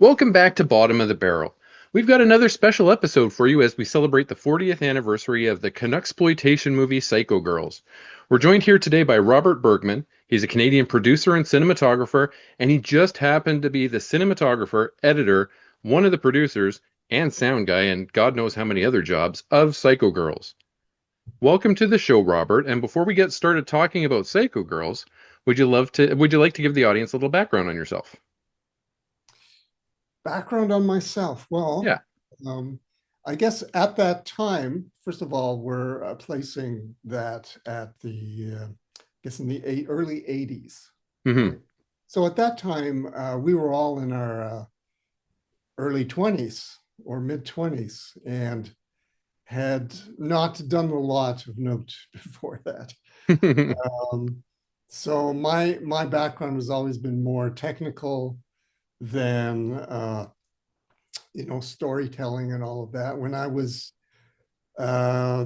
Welcome back to Bottom of the Barrel. We've got another special episode for you as we celebrate the 40th anniversary of the Canucksploitation movie Psycho Girls. We're joined here today by Robert Bergman. He's a Canadian producer and cinematographer, and he just happened to be the cinematographer, editor, one of the producers, and sound guy, and God knows how many other jobs of Psycho Girls. Welcome to the show, Robert. And before we get started talking about Psycho Girls, would you like to give the audience a little background on yourself? Background on myself. Well, Yeah. um, I guess at that time, first of all, we're placing that at I guess in the early 80s, Hmm. right? So at that time, we were all in our early 20s or mid 20s and had not done a lot of note before that. Um, so my background has always been more technical than storytelling and all of that. When I was uh,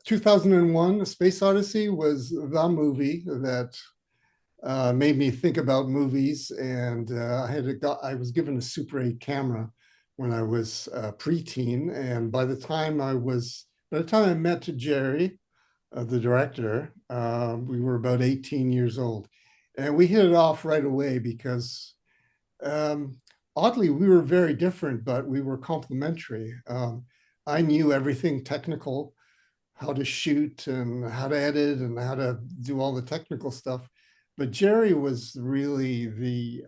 2001, A Space Odyssey was the movie that made me think about movies. And I was given a Super 8 camera when I was preteen. And by the time I met Jerry, the director, we were about 18 years old. And we hit it off right away because um, oddly, we were very different, but we were complementary. I knew everything technical, how to shoot and how to edit and how to do all the technical stuff. But Jerry was really the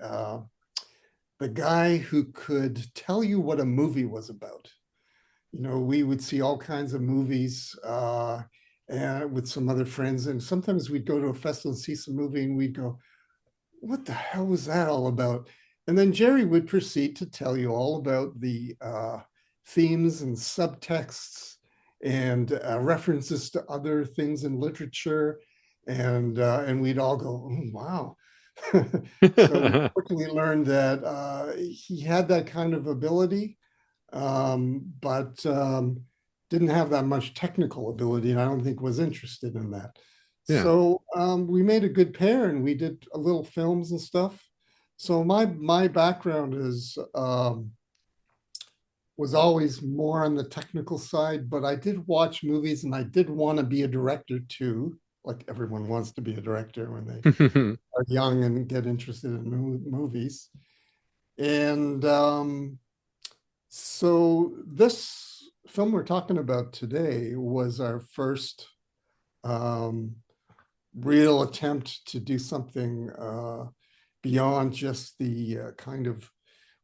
guy who could tell you what a movie was about. You know, we would see all kinds of movies and with some other friends, and sometimes we'd go to a festival and see some movie, and we'd go, what the hell was that all about? And then Jerry would proceed to tell you all about the themes and subtexts and references to other things in literature, and we'd all go, oh, wow. So we quickly learned that he had that kind of ability, but didn't have that much technical ability, and I don't think was interested in that. Yeah. So we made a good pair, and we did a little films and stuff. So my background is was always more on the technical side, but I did watch movies, and I did want to be a director too. Like everyone wants to be a director when they are young and get interested in movies. And so this film we're talking about today was our first um, real attempt to do something beyond just the kind of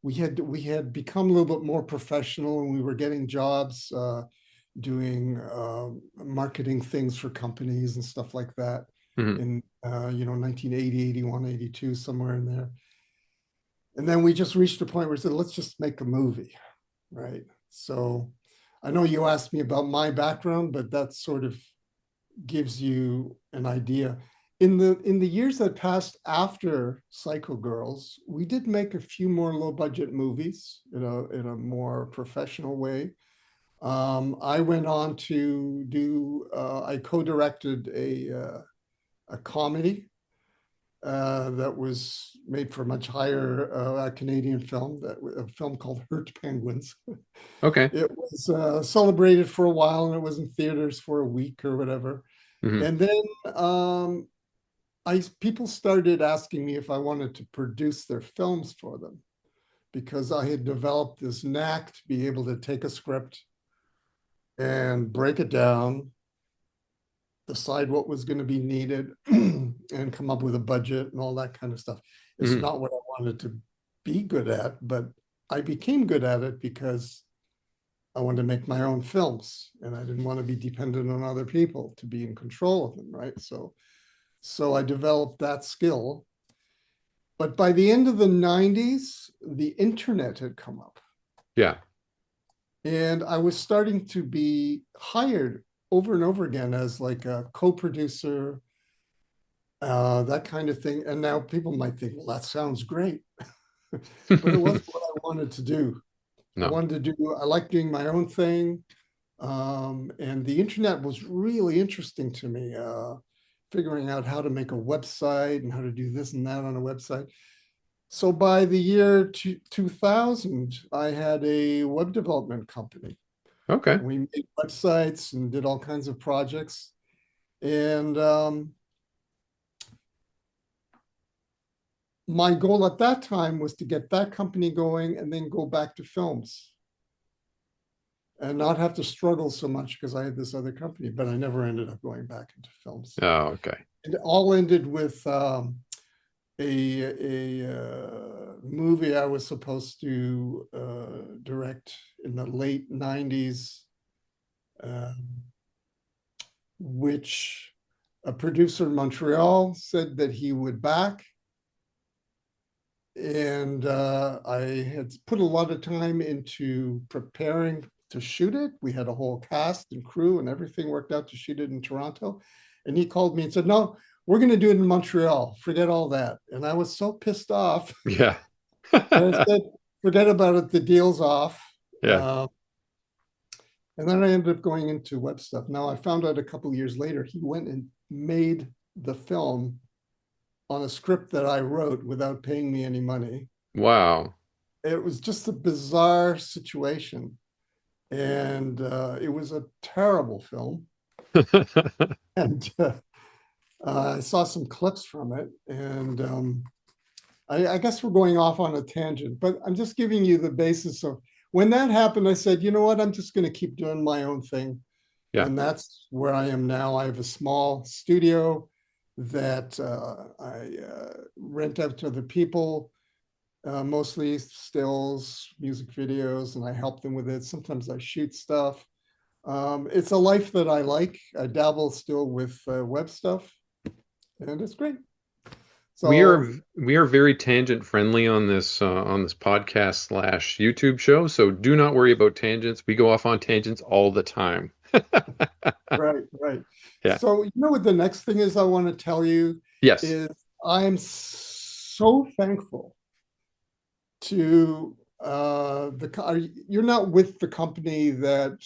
we had become a little bit more professional, and we were getting jobs doing marketing things for companies and stuff like that Hmm. in 1980, 81, 82, somewhere in there. And then we just reached a point where we said, let's just make a movie, right? So I know you asked me about my background, but that sort of gives you an idea. In the years that passed after Psycho Girls, we did make a few more low budget movies in a more professional way. I went on to do. I co-directed a comedy that was made for a much higher Canadian film, a film called Hurt Penguins. Okay. It was celebrated for a while, and it was in theaters for a week or whatever. Hmm. And then I people started asking me if I wanted to produce their films for them because I had developed this knack to be able to take a script and break it down, decide what was going to be needed, and come up with a budget and all that kind of stuff. It's Hmm. not what I wanted to be good at, but I became good at it because I wanted to make my own films, and I didn't want to be dependent on other people to be in control of them, right? So I developed that skill. But by the end of the 90s, the internet had come up, Yeah. and I was starting to be hired over and over again as like a co-producer, that kind of thing. And now people might think, well, that sounds great, but it wasn't what I wanted to do. No. I like doing my own thing. And the internet was really interesting to me, figuring out how to make a website and how to do this and that on a website. So by the year 2000, I had a web development company. Okay. We made websites and did all kinds of projects. And my goal at that time was to get that company going and then go back to films and not have to struggle so much because I had this other company, but I never ended up going back into films. Oh, okay. It all ended with movie I was supposed to direct in the late 90s, um, which a producer in Montreal said that he would back. And I had put a lot of time into preparing to shoot it. We had a whole cast and crew and everything worked out to shoot it in Toronto. And he called me and said, "No, we're going to do it in Montreal. Forget all that." And I was so pissed off Yeah. that I said, "Forget about it. The deal's off." Yeah. Uh, and then I ended up going into web stuff. Now I found out a couple of years later, he went and made the film on a script that I wrote without paying me any money. Wow. It was just a bizarre situation. And it was a terrible film. And I saw some clips from it. And I guess we're going off on a tangent, but I'm just giving you the basis of when that happened. I said, you know what? I'm just going to keep doing my own thing. Yeah. And that's where I am now. I have a small studio that I rent out to other people, mostly stills, music videos, and I help them with it. Sometimes I shoot stuff. It's a life that I like. I dabble still with web stuff, and it's great. We are So, we are very tangent friendly on this podcast slash YouTube show, so do not worry about tangents. We go off on tangents all the time. right, right. Yeah. So, you know what the next thing is I want to tell you Yes. is I'm so thankful to you're not with the company that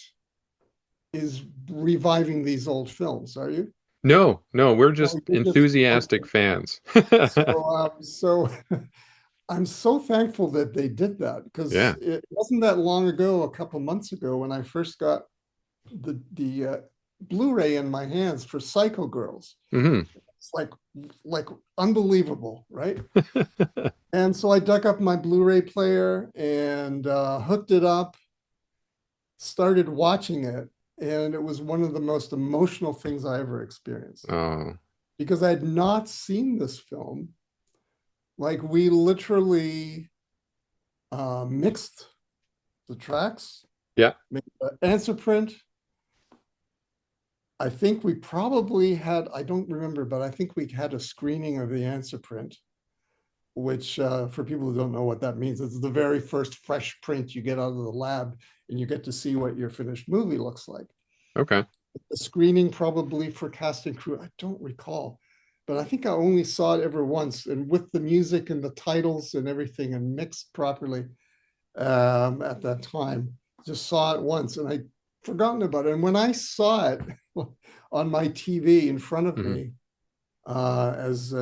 is reviving these old films, are you? No, no, we're No, just you're just enthusiastic okay. fans. So I'm so thankful that they did that because Yeah. it wasn't that long ago, a couple months ago, when I first got the Blu-ray in my hands for Psycho Girls. Hmm. It's like unbelievable, right? And so I dug up my Blu-ray player and hooked it up, started watching it, and it was one of the most emotional things I ever experienced Oh, because I had not seen this film. Like we literally mixed the tracks, yeah. made the answer print. I think we probably had, I don't remember, but I think we had a screening of the answer print, which for people who don't know what that means, it's the very first fresh print you get out of the lab and you get to see what your finished movie looks like. Okay. The screening probably for cast and crew, I don't recall, but I think I only saw it ever once. And with the music and the titles and everything and mixed properly, at that time. Just saw it once and I'd forgotten about it. And when I saw it on my TV in front of Hmm. me, as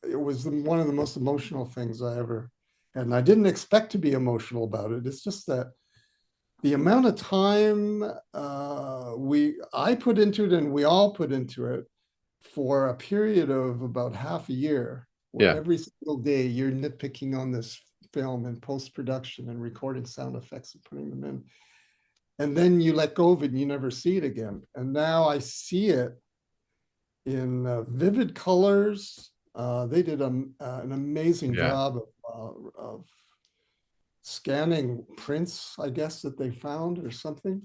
it was one of the most emotional things I ever had. And I didn't expect to be emotional about it. It's just that the amount of time I put into it and we all put into it for a period of about half a year, where Yeah. every single day you're nitpicking on this film and post production and recording sound effects and putting them in. And then you let go of it and you never see it again. And now I see it in vivid colors. They did an amazing Yeah. job of scanning prints, I guess, that they found or something.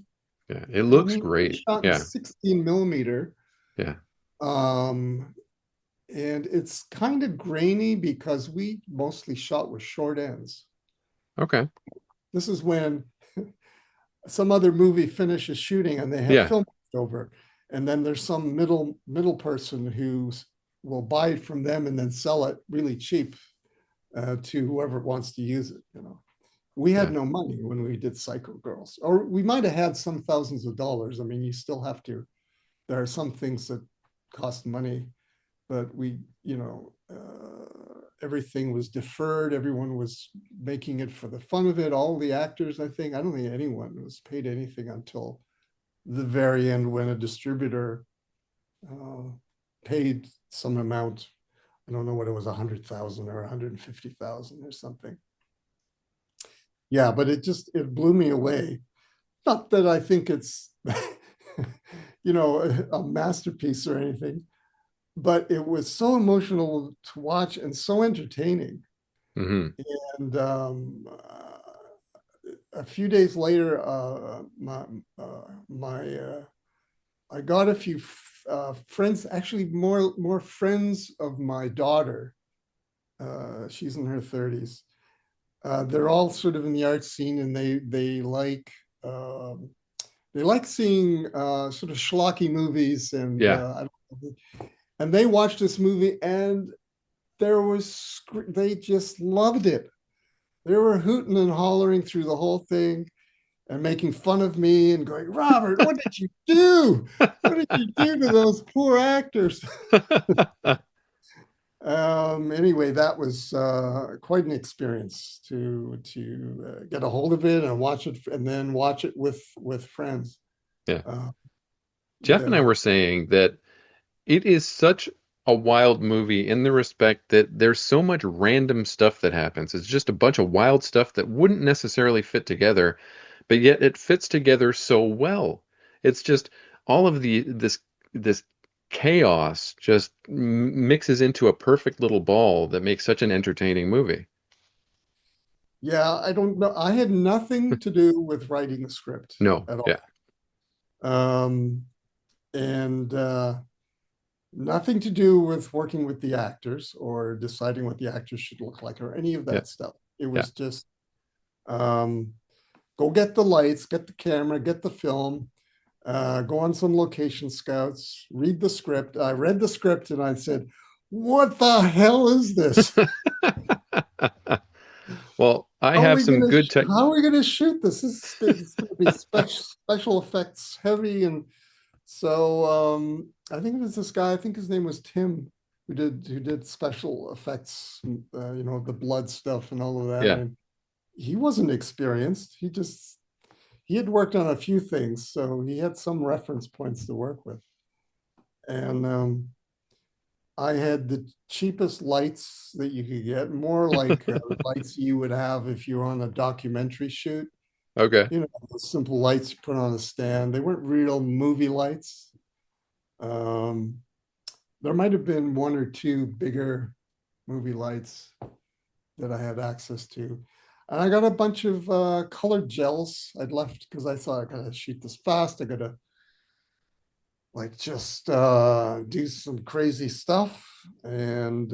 Yeah. It I looks mean, great. shot in Yeah. 16 millimeter. Yeah. Um, and it's kind of grainy because we mostly shot with short ends. Okay. This is when some other movie finishes shooting and they have Yeah. film over, and then there's some middle person who will buy it from them and then sell it really cheap to whoever wants to use it. You know, we had Yeah. no money when we did Psycho Girls, or we might have had some thousands of dollars. I mean, you still have to. There are some things that cost money, but we, you know, everything was deferred. Everyone was making it for the fun of it. All the actors, I don't think anyone was paid anything until the very end when a distributor uh, paid some amount. I don't know what it was, 100,000 or 150,000 or something. Yeah, but it blew me away. Not that I think it's a masterpiece or anything, but it was so emotional to watch and so entertaining. Hmm. And a few days later, my I got a few friends, actually more friends of my daughter. She's in her 30s. They're all sort of in the art scene, and um, they like seeing sort of schlocky movies, Yeah. and they watched this movie, and they just loved it. They were hooting and hollering through the whole thing and making fun of me and going, Robert, what did you do? What did you do to those poor actors? Anyway, that was quite an experience to get a hold of it and watch it, and then watch it with friends. Yeah. Uh, Jeff and I the were saying that it is such a wild movie in the respect that there's so much random stuff that happens. It's just a bunch of wild stuff that wouldn't necessarily fit together, but yet it fits together so well. It's just all of this chaos just mixes into a perfect little ball that makes such an entertaining movie. Yeah, I don't know. I had nothing to do with writing the script No, at yeah, all. Um, and nothing to do with working with the actors or deciding what the actors should look like or any of yeah, that stuff. It yeah. was just um, go get the lights, get the camera, get the film, go on some location scouts, read the script. I read the script and I said, "What the hell is this? Well, I How are have we some gonna good tech. how are we gonna shoot this? It's gonna be special effects heavy." And so I think it was this guy. I think his name was Tim, who did special effects. The blood stuff and all of that. Yeah. And he wasn't experienced. He had worked on a few things, so he had some reference points to work with. And I had the cheapest lights that you could get, more like lights you would have if you were on a documentary shoot. Okay. Simple lights you put on a stand. They weren't real movie lights. Um, there might have been one or two bigger movie lights that I had access to. And I got a bunch of colored gels I'd left because I thought I gotta shoot this fast. I gotta like just do some crazy stuff. And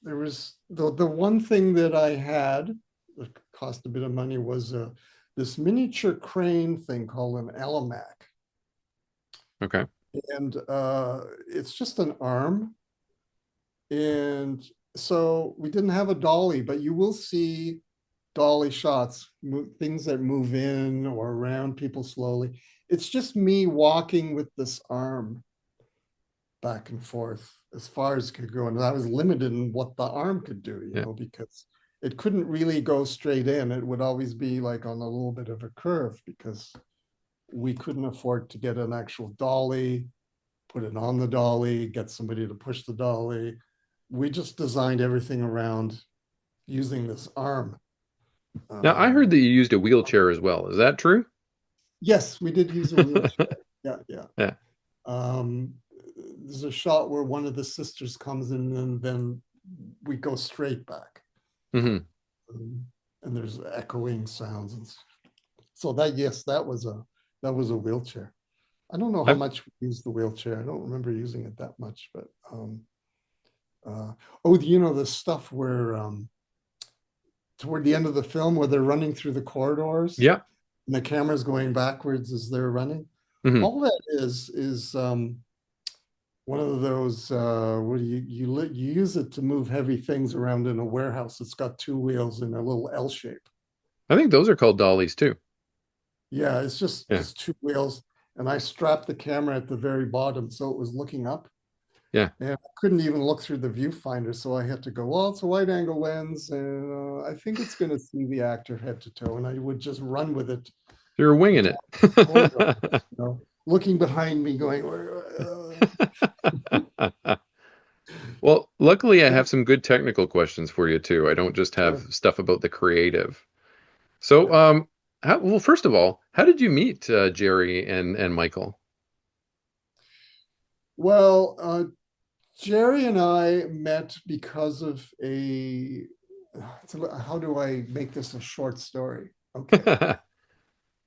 there was the one thing that I had that cost a bit of money was this miniature crane thing called an Alamac. Okay. And it's just an arm. And so we didn't have a dolly, but you will see dolly shots, things that move in or around people slowly. It's just me walking with this arm back and forth as far as it could go. And I was limited in what the arm could do, Yeah. because it couldn't really go straight in. It would always be like on a little bit of a curve because we couldn't afford to get an actual dolly, put it on the dolly, get somebody to push the dolly. We just designed everything around using this arm. Now, I heard Um, that you used a wheelchair as well. Is that true? yes, we did use a wheelchair. Yeah, yeah. Yeah. Um, there's a shot where one of the sisters comes in and then we go straight back. Hmm. Um, and there's echoing sounds. And so that, yes, that was a wheelchair. I don't know how I've much we used the wheelchair. I don't remember using it that much, but uh, oh, the stuff where toward the end of the film where they're running through the corridors yeah. and the camera's going backwards as they're running. Hmm. All that is one of those where you use it to move heavy things around in a warehouse. It's got two wheels and a little L shape. I think those are called dollies too. Yeah, it's just Yeah. just two wheels, and I strapped the camera at the very bottom so it was looking up. Yeah. And I couldn't even look through the viewfinder, so I had to go, well, it's a wide angle lens, and I think it's going to see the actor head to toe. And I would just run with it You're winging until it. looking behind me, going, Well, luckily I have some good technical questions for you too. I don't just have sure. stuff about the creative. So, Yeah. well, first of all, how did you meet Jerry and Michael? Well, Jerry and I met because of how do I make this a short story? Okay.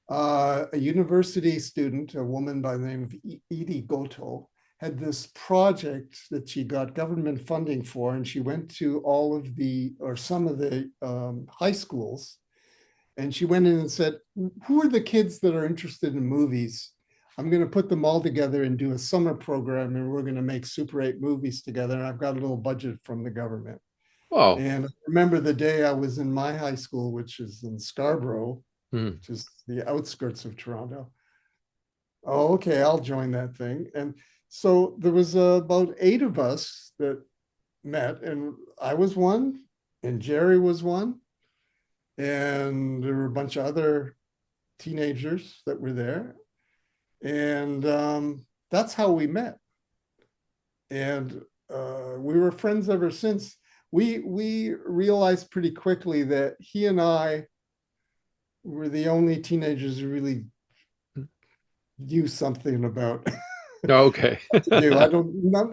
A university student, a woman by the name of Edie Goto, had this project that she got government funding for, and she went to all of the, or some of the high schools, and she went in and said, who are the kids that are interested in movies? I'm going to put them all together and do a summer program, and we're going to make Super 8 movies together. And I've got a little budget from the government. Oh, And I remember the day I was in my high school, which is in Scarborough, hmm. which is the outskirts of Toronto. Oh, okay, I'll join that thing. And so there was about 8 of us that met, and I was one, and Jerry was one, and there were a bunch of other teenagers that were there, and that's how we met. And we were friends ever since. We realized pretty quickly that he and I were the only teenagers who really knew something about Oh, okay. to do.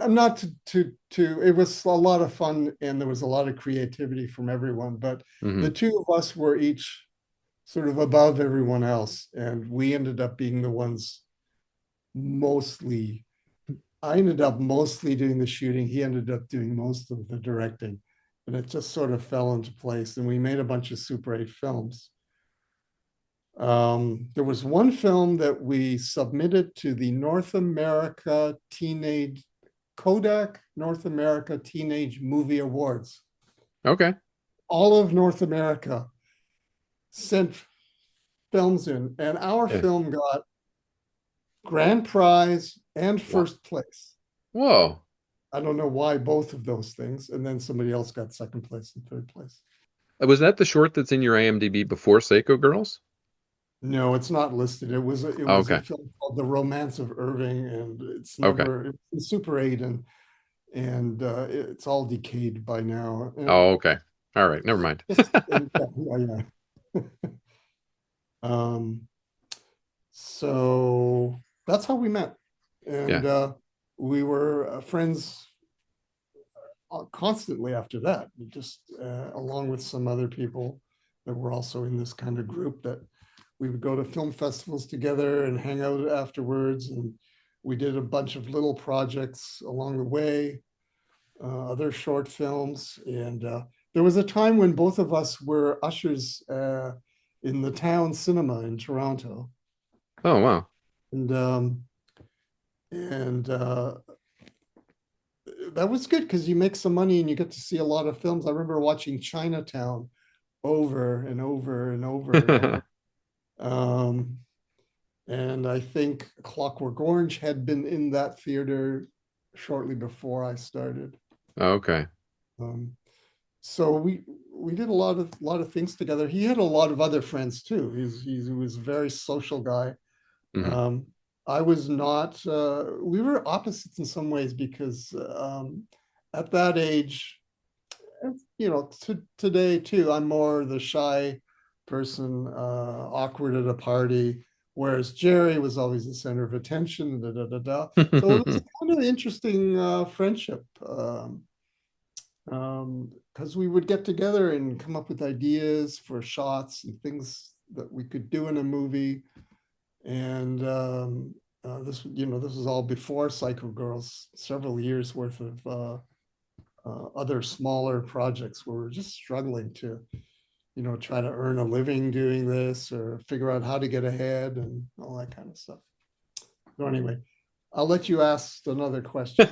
I'm not to, it was a lot of fun and there was a lot of creativity from everyone, but Hmm. the two of us were each sort of above everyone else. And we ended up being the ones mostly, I ended up mostly doing the shooting. He ended up doing most of the directing. And it just sort of fell into place. And we made a bunch of Super 8 films. There was one film that we submitted to the North America Teenage Kodak North America Teenage Movie Awards. Okay. All of North America sent films in, and our Yeah. film got grand prize and Wow. first place. Whoa. I don't know why both of those things, and then somebody else got second place and third place. Was that the short that's in your IMDb before Psycho Girls? No, it's not listed. It was a Okay. film called The Romance of Irving, and Okay. it's Super 8, and it's all decayed by now. Oh, okay. All right. Never mind. Yeah, yeah. Um, so that's how we met, and Yeah. we were friends constantly after that. Just along with some other people that were also in this kind of group that we would go to film festivals together and hang out afterwards, and we did a bunch of little projects along the way, other short films. And there was a time when both of us were ushers in the town cinema in Toronto. Oh, wow. And that was good because you make some money and you get to see a lot of films. I remember watching Chinatown over and over and over and over. Um, and I think Clockwork Orange had been in that theater shortly before I started. Okay. Um, so we did a lot of things together. He had a lot of other friends too. He was a very social guy. Hmm. Um, I was not. We were opposites in some ways because at that age, today too, I'm more the shy person, awkward at a party, whereas Jerry was always the center of attention. Da, da, da, da. So it was a kind of interesting friendship. Because we would get together and come up with ideas for shots and things that we could do in a movie. And this was all before Psycho Girls, several years worth of other smaller projects where we're just struggling to, try to earn a living doing this or figure out how to get ahead and all that kind of stuff. So anyway, I'll let you ask another question.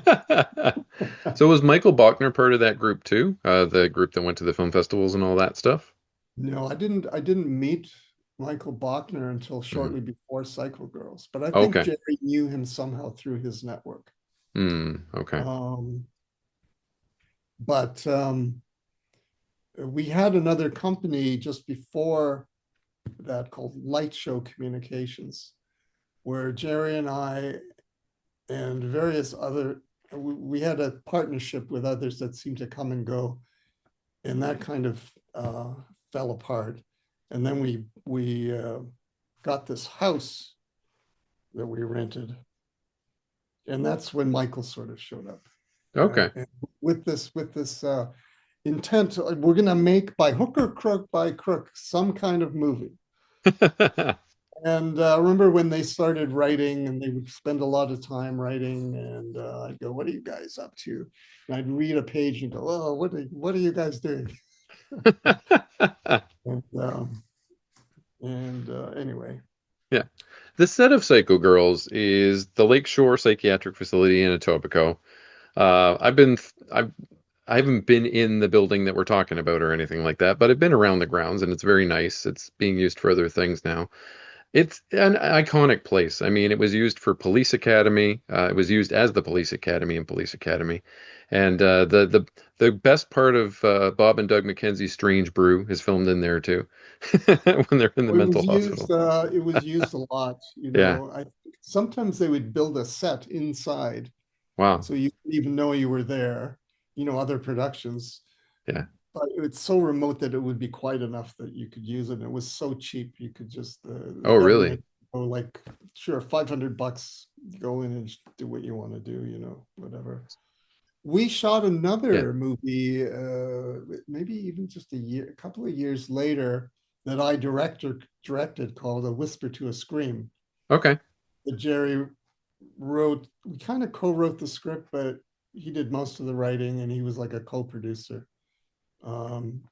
So was Michael Bachner part of that group too? The group that went to the film festivals and all that stuff? No, I didn't meet Michael Bachner until Hmm. shortly before Psycho Girls, but I think Okay. Jerry knew him somehow through his network. Okay. Um, but we had another company just before that called Light Show Communications, where Jerry and I and various other we had a partnership with others that seemed to come and go, and that kind of fell apart. And then we got this house that we rented, and that's when Michael sort of showed up. Okay. And with this intent, we're going to make by hook or crook by crook some kind of movie. And I remember when they started writing, and they would spend a lot of time writing, and I'd go, "What are you guys up to?" And I'd read a page and go, "Oh, what are you guys doing?" And anyway, Yeah. The set of Psycho Girls is the Lakeshore Psychiatric Facility in Etobicoke. I've been I haven't been in the building that we're talking about or anything like that, but I've been around the grounds and it's very nice. It's being used for other things now. It's an iconic place. I mean, it was used for Police Academy. It was used as the Police Academy and Police Academy. And the best part of Bob and Doug McKenzie's Strange Brew is filmed in there too, when they're in the it mental was used. hospital. It was used a lot. Yeah. I sometimes they would build a set inside, Wow. so you didn't even know you were there. Other productions, Yeah. but it's so remote that it would be quite enough that you could use it. And it was so cheap, you could just the Oh, really? government go like, sure, $500, go in and do what you want to do, whatever. We shot Yeah. another movie, maybe even just a couple of years later, that I directed called A Whisper to a Scream. Okay. That Jerry wrote. We kind of co-wrote the script, but he did most of the writing, and he was like a co-producer. Um,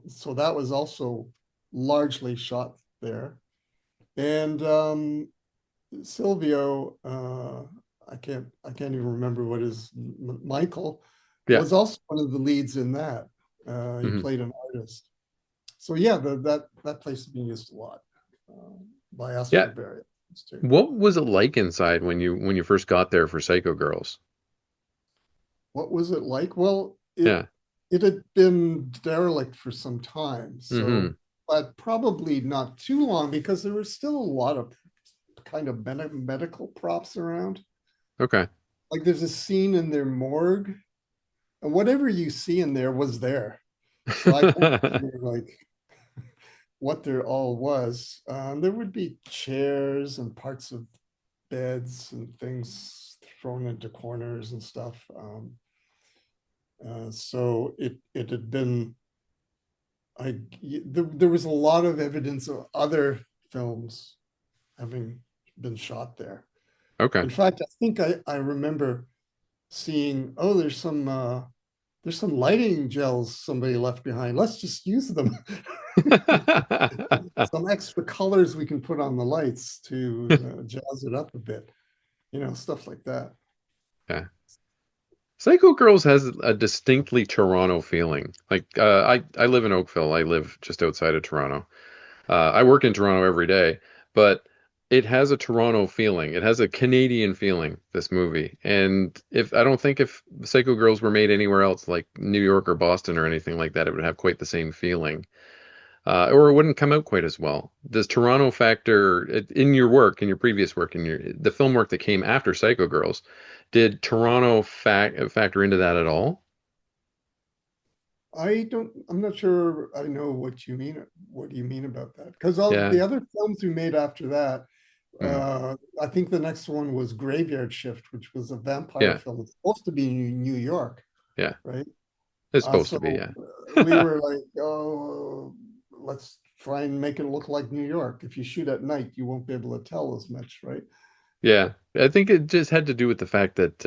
so that was also largely shot there. And Silvio, I can't even remember what his Michael Yeah. was also one of the leads in that. He Hmm. played an artist. So yeah, that place has been used a lot by us Yeah. for various things too. What was it like inside when you first got there for Psycho Girls? What was it like? Well, it Yeah. it had been derelict for some time, Hmm. so but probably not too long because there was still a lot of kind of medical props around. Okay. Like there's a scene in their morgue, and whatever you see in there was there. So I don't remember like what there all was. There would be chairs and parts of beds and things thrown into corners and stuff. So it had been there was a lot of evidence of other films having been shot there. Okay. In fact, I think I remember seeing, oh, there's some lighting gels somebody left behind. Let's just use them. Some extra colors we can put on the lights to jazz it up a bit, stuff like that. Yeah. Psycho Girls has a distinctly Toronto feeling. Like I live in Oakville. I live just outside of Toronto. I work in Toronto every day, but it has a Toronto feeling. It has a Canadian feeling, this movie. And if I don't think if Psycho Girls were made anywhere else, like New York or Boston or anything like that, it would have quite the same feeling. Or it wouldn't come out quite as well. Does Toronto factor in your work, in your previous work, in the film work that came after Psycho Girls? Did Toronto factor into that at all? I'm not sure I know what you mean. What do you mean about that? Because all Yeah. the other films we made after that, Hmm. I think the next one was Graveyard Shift, which was a vampire Yeah. film. It's supposed to be in New York, Yeah. right? It's supposed to be. So Yeah. we were like, oh, let's try and make it look like New York. If you shoot at night, you won't be able to tell as much, right? Yeah. I think it just had to do with the fact that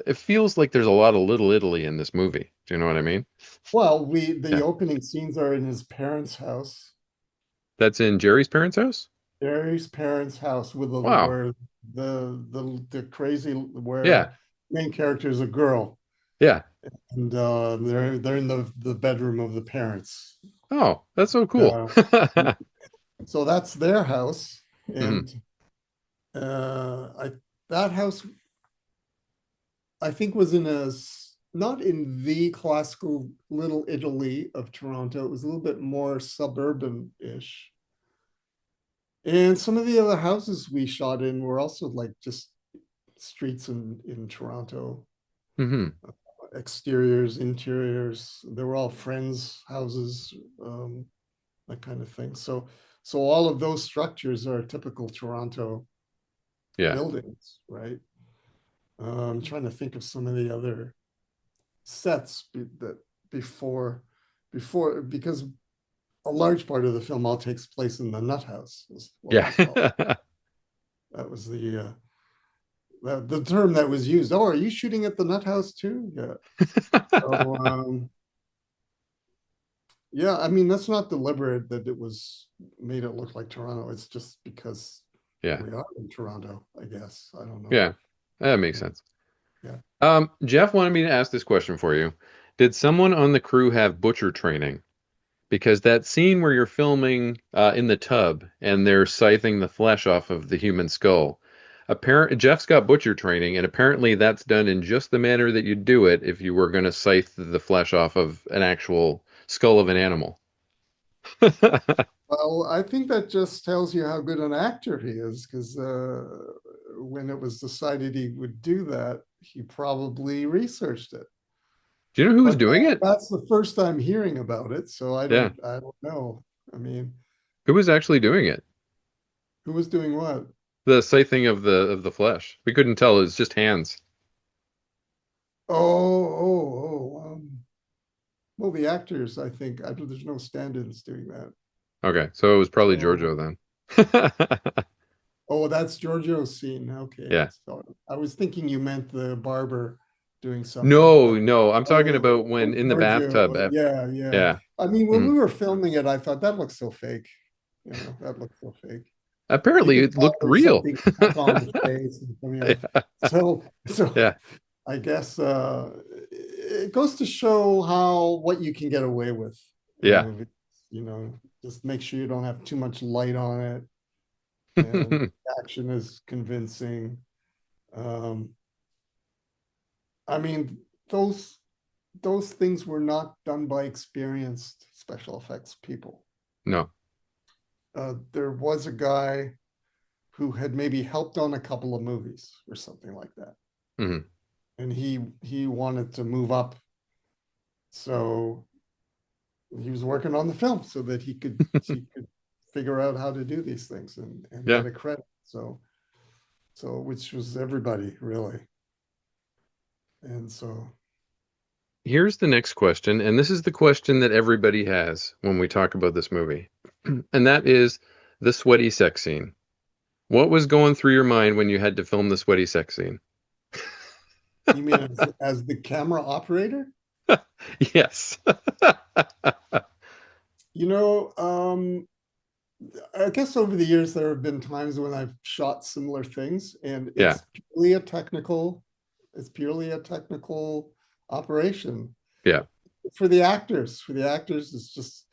it feels like there's a lot of Little Italy in this movie. Do you know what I mean? Well, the Yeah. opening scenes are in his parents' house, That's in Jerry's parents' house? Barry's parents' house, with Wow. where the crazy Yeah. where main character is a girl, Yeah. and they're in the bedroom of the parents. Oh, that's so cool. Uh, so that's their house, Hmm. and I that house I think was not in the classical Little Italy of Toronto. It was a little bit more suburban-ish. And some of the other houses we shot in were also like just streets in Toronto, Hmm. exteriors, interiors. They were all friends' houses, that kind of thing. So all of those structures are typical Toronto Yeah. buildings, right? I'm trying to think of some of the other sets that before because a large part of the film all takes place in the nut house is what Yeah. we call it. That was the term that was used. Oh, are you shooting at the nut house too? Yeah. So yeah, I mean that's not deliberate that it was made it look like Toronto. It's just because Yeah. we are in Toronto, I guess. I don't know. Yeah. That makes Yeah. sense. Yeah. Jeff wanted me to ask this question for you. Did someone on the crew have butcher training? Because that scene where you're filming in the tub and they're scything the flesh off of the human skull, Jeff's got butcher training, and apparently that's done in just the manner that you'd do it if you were going to scythe the flesh off of an actual skull of an animal. Well, I think that just tells you how good an actor he is, because when it was decided he would do that, he probably researched it. Do you know who was But doing it? that's the first I'm hearing about it, so Yeah. I don't know. I mean, Who was actually doing it? who was doing what? The scything of the flesh. We couldn't tell. It was just hands. Well, the actors, there's no stand-ins doing that. Okay, so it was probably Giorgio So, then. oh, that's Giorgio's scene. Okay, Yeah. so I was thinking you meant the barber doing something, No, but no, I'm talking about when oh, in the bathtub. Giorgio, yeah, yeah. Yeah. I mean, when we Mhm. were filming it, I thought that looks so fake. That looks so fake. You Apparently, could it tell looked there's real. something stuck on his face and Yeah. so Yeah. I guess it goes to show how what you can get away with in Yeah. movies. Just make sure you don't have too much light on it, and the action is convincing. Um, I mean, those those things were not done by experienced special effects people. No. There was a guy who had maybe helped on a couple of movies or something like that, Hmm. and he wanted to move up, so he was working on the film so that he could figure out how to do these things and Yeah. get a credit. So which was everybody really, and so Here's the next question, and this is the question that everybody has when we talk about this movie. And that is the sweaty sex scene. What was going through your mind when you had to film the sweaty sex scene? you mean as the camera operator? Yes. You know, I guess over the years there have been times when I've shot similar things, and Yeah. it's purely a technical operation. Yeah. For the actors, it's just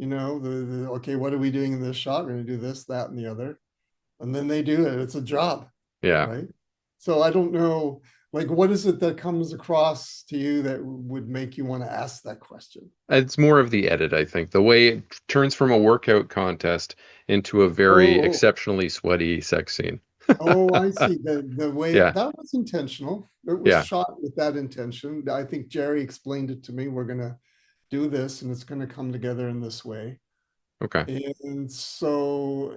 okay, what are we doing in this shot? We're going to do this, that, and the other, and then they do it. It's a job, Yeah. right? So I don't know, like, what is it that comes across to you that would make you want to ask that question? It's more of the edit, I think. The way it turns from a workout contest into a very Oh, exceptionally sweaty sex scene. I see. The way Yeah. that was intentional. It was Yeah. shot with that intention. I think Jerry explained it to me. We're gonna do this, and it's gonna come together in this way. Okay. And so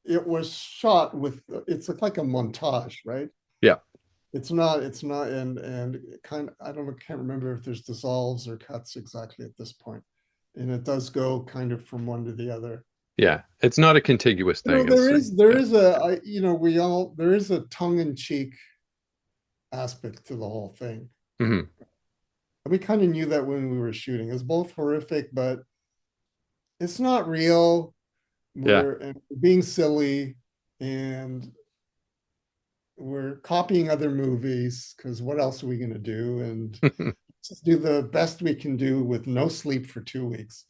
it was shot with. It's like a montage, right? Yeah. It's not, and kind of, I don't know, can't remember if there's dissolves or cuts exactly at this point, and it does go kind of from one to the other. Yeah. It's not a contiguous thing. It's There yeah. is a we all there is a tongue in cheek aspect to the whole thing. Hmm. And we kind of knew that when we were shooting. It's both horrific, but it's not real. Yeah. We're being silly, and we're copying other movies because what else are we going to do? And just do the best we can do with no sleep for 2 weeks.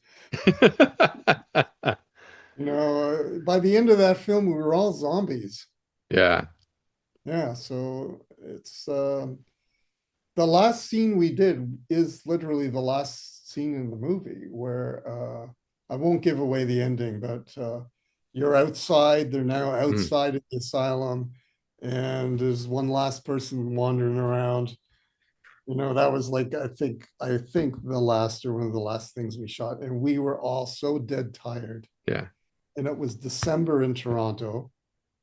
By the end of that film, we were all zombies. Yeah. Yeah, so It's the last scene we did is literally the last scene in the movie where I won't give away the ending, but you're outside. They're now Mm, outside of the asylum, and there's one last person wandering around. That was like I think the last or one of the last things we shot, and we were all so dead tired. yeah. And it was December in Toronto.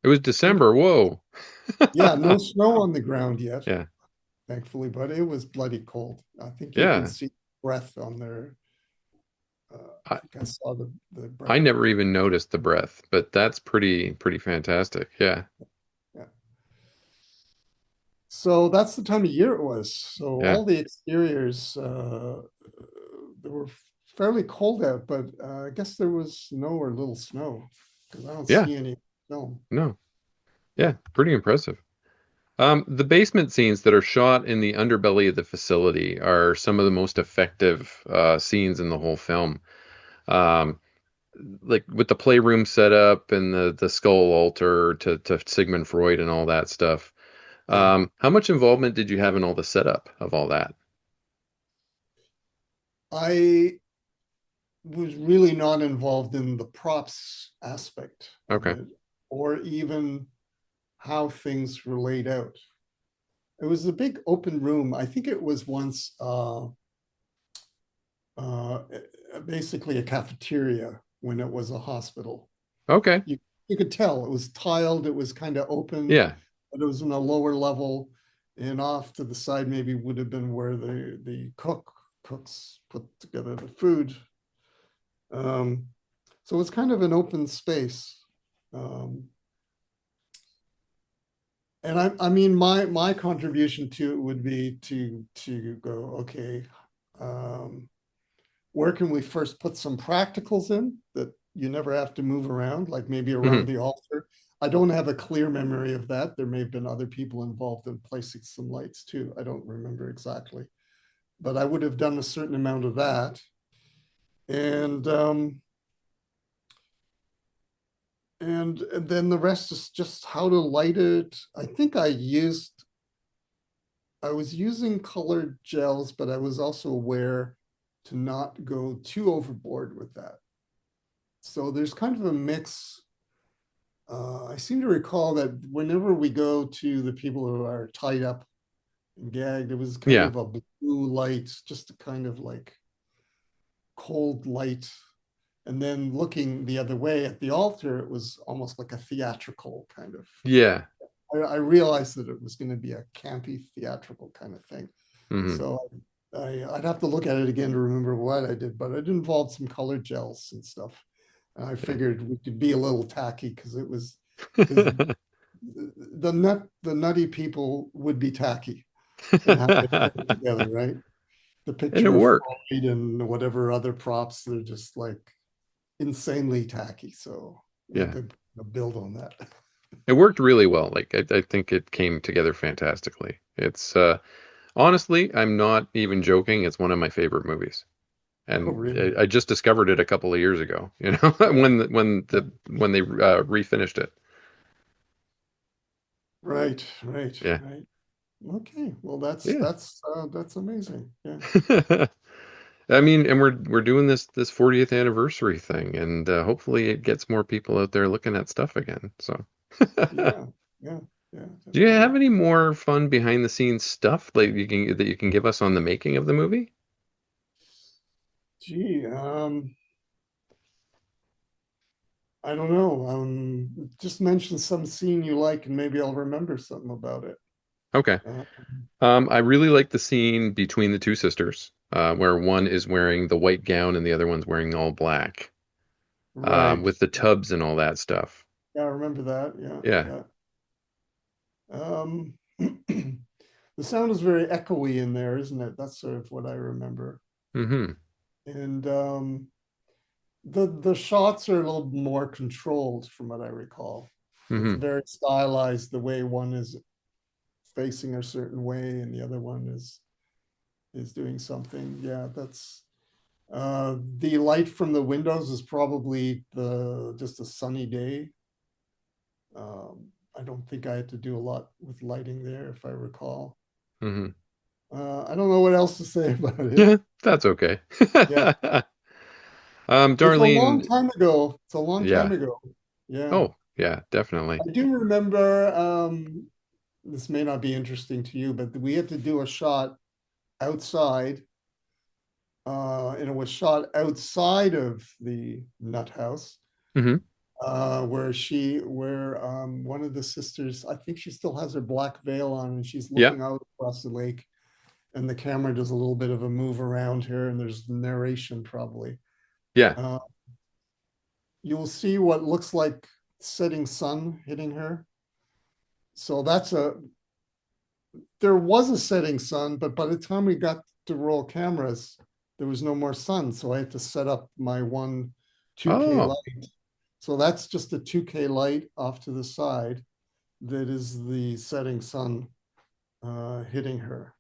It was I think, December. Whoa. yeah, no snow on the ground yet, Yeah. thankfully, but it was bloody cold. I think you can Yeah. see breath on their. I I, think I saw the I breath. never even noticed the breath, but that's pretty fantastic. Yeah. Yeah. So that's the time of year it was. So Yeah. all the exteriors, they were fairly cold out, but I guess there was snow or little snow because I don't Yeah. see any film. No. Yeah. Yeah. Pretty impressive. The basement scenes that are shot in the underbelly of the facility are some of the most effective scenes in the whole film. Um, like with the playroom setup and the skull altar to Sigmund Freud and all that stuff. Yeah. How much involvement did you have in all the setup of all that? I was really not involved in the props aspect of Okay. it or even how things were laid out. It was a big open room. I think it was once uh, basically a cafeteria when it was a hospital. Okay. You could tell it was tiled, it was kind of open, Yeah. but it was in a lower level. And off to the side, maybe would have been where the cooks put together the food. Um, so it was kind of an open space. Um, and I mean, my contribution to it would be to go, okay, um, where can we first put some practicals in that you never have to move around, like maybe around Hmm. the altar? I don't have a clear memory of that. There may have been other people involved in placing some lights too. I don't remember exactly, but I would have done a certain amount of that. And and then the rest is just how to light it. I think I was using colored gels, but I was also aware to not go too overboard with that. So there's kind of a mix. I seem to recall that whenever we go to the people who are tied up and gagged, it was kind Yeah. of a blue light, just a kind of like cold light. And then looking the other way at the altar, it was almost like a theatrical kind of. Yeah. I realized that it was going to be a campy theatrical kind of thing. Hmm. So I'd have to look at it again to remember what I did, but it involved some colored gels and stuff. And I Yeah. figured we could be a little tacky because the nutty people would be tacky and how they put it together, right? The And it picture of worked. Freud and whatever other props, they're just like insanely tacky. So we Yeah. could build on that. It worked really well. Like I think it came together fantastically. It's honestly, I'm not even joking. It's one of my favorite movies. Oh, And really? I just discovered it a couple of years ago, you know, Yeah. when they refinished it. Right, right, Yeah. right. Okay. Well, that's Yeah. that's amazing. Yeah. I mean, and we're doing this 40th anniversary thing, and hopefully it gets more people out there looking at stuff again. So, Yeah. Yeah. Yeah. do you have Definitely. any more fun behind the scenes stuff like you can give us on the making of the movie? Gee, I don't know. Just mention some scene you like, and maybe I'll remember something about it. Okay. Uh, I really like the scene between the two sisters, where one is wearing the white gown and the other one's wearing all black, right. with the tubs and all that stuff. Yeah, I remember that. Yeah. Yeah. Yeah. The sound is very echoey in there, isn't it? That's sort of what I remember. Mm-hmm. And the shots are a little more controlled from what I recall. It's Mm-hmm. very stylized the way one is facing a certain way and the other one is doing something. Yeah, that's the light from the windows is probably the just a sunny day. I don't think I had to do a lot with lighting there, if I recall. Hmm. I don't know what else to say about it. Yeah, that's okay. Yeah, it's a long Darlene, time ago. It's a long yeah. time ago. Yeah, Oh, yeah, definitely. I do remember. This may not be interesting to you, but we had to do a shot outside, and it was shot outside of the nut house, Hmm. where one of the sisters, I think she still has her black veil on, and she's Yeah, looking out across the lake, and the camera does a little bit of a move around her, and there's narration probably. yeah. Uh, you'll see what looks like setting sun hitting her. So that's a there was a setting sun, but by the time we got to roll cameras, there was no more sun. So I had to set up my one 2K Oh, light. So that's just a 2K light off to the side that is the setting sun hitting her.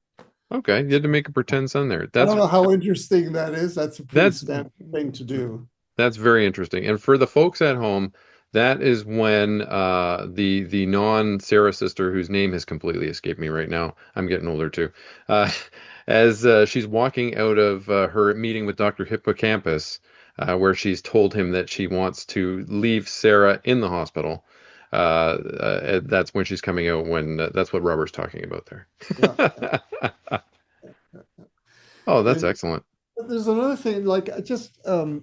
okay. You had to make a pretend sun there. I don't know how interesting that is. That's a pretty That's standard thing to do. That's very interesting. And for the folks at home, that is when the non-Sarah sister, whose name has completely escaped me right now, I'm getting older too, uh, as she's walking out of her meeting with Dr. Hippocampus, where she's told him that she wants to leave Sarah in the hospital. That's when she's coming out. When that's what Robert's talking about Yeah. there. Oh, that's And excellent. there's another thing, like I just I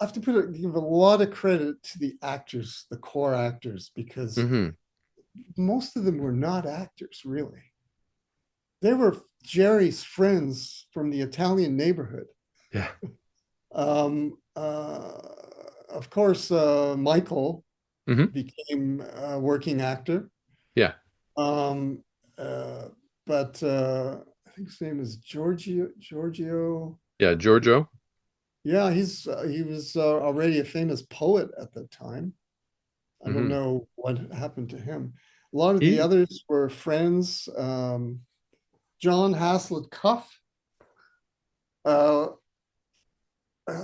have to give a lot of credit to the actors, the core actors, because Hmm. most of them were not actors, really. They were Jerry's friends from the Italian neighborhood. Yeah. Um, of course, Michael Hmm. became a working actor. Yeah. Um, uh, but I think his name is Giorgio. Giorgio. Yeah. Giorgio. Yeah, he was already a famous poet at the time. I don't Hmm. know what happened to him. A lot of the He others were friends. John Haslett Cuff. Uh,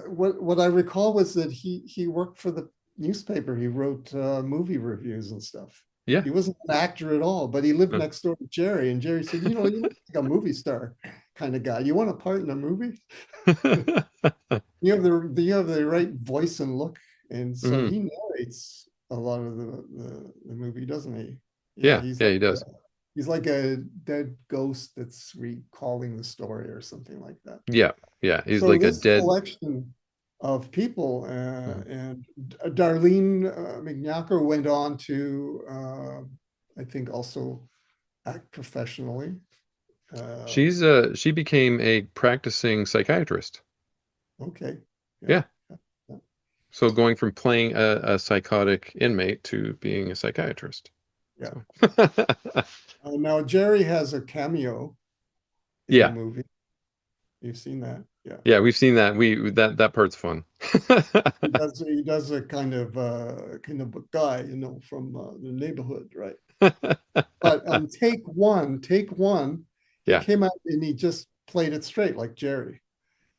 what I recall was that he worked for the newspaper. He wrote movie reviews and stuff. Yeah. He wasn't an actor at all, but he lived Uh, next door to Jerry, and Jerry said, you look like a movie star kind of guy. You want a part in a movie? You have the right voice and look, and so hmm. he narrates a lot of the movie, doesn't he? Yeah, Yeah, yeah, he does. he's like a dead ghost that's recalling the story or something like that. Yeah, yeah, he's So like a this dead. collection of people, Mhm. and Darlene McNacker went on to, I think, also act professionally. Um, She became a practicing psychiatrist. okay, yeah, Yeah, yeah, so going from playing a psychotic inmate to being a psychiatrist. yeah. So Now Jerry has a cameo in the yeah, movie. You've seen that, yeah. yeah, we've seen that. We that part's fun. He does a kind of a guy, from the neighborhood, right? But on take one, he Yeah. came out and he just played it straight like Jerry.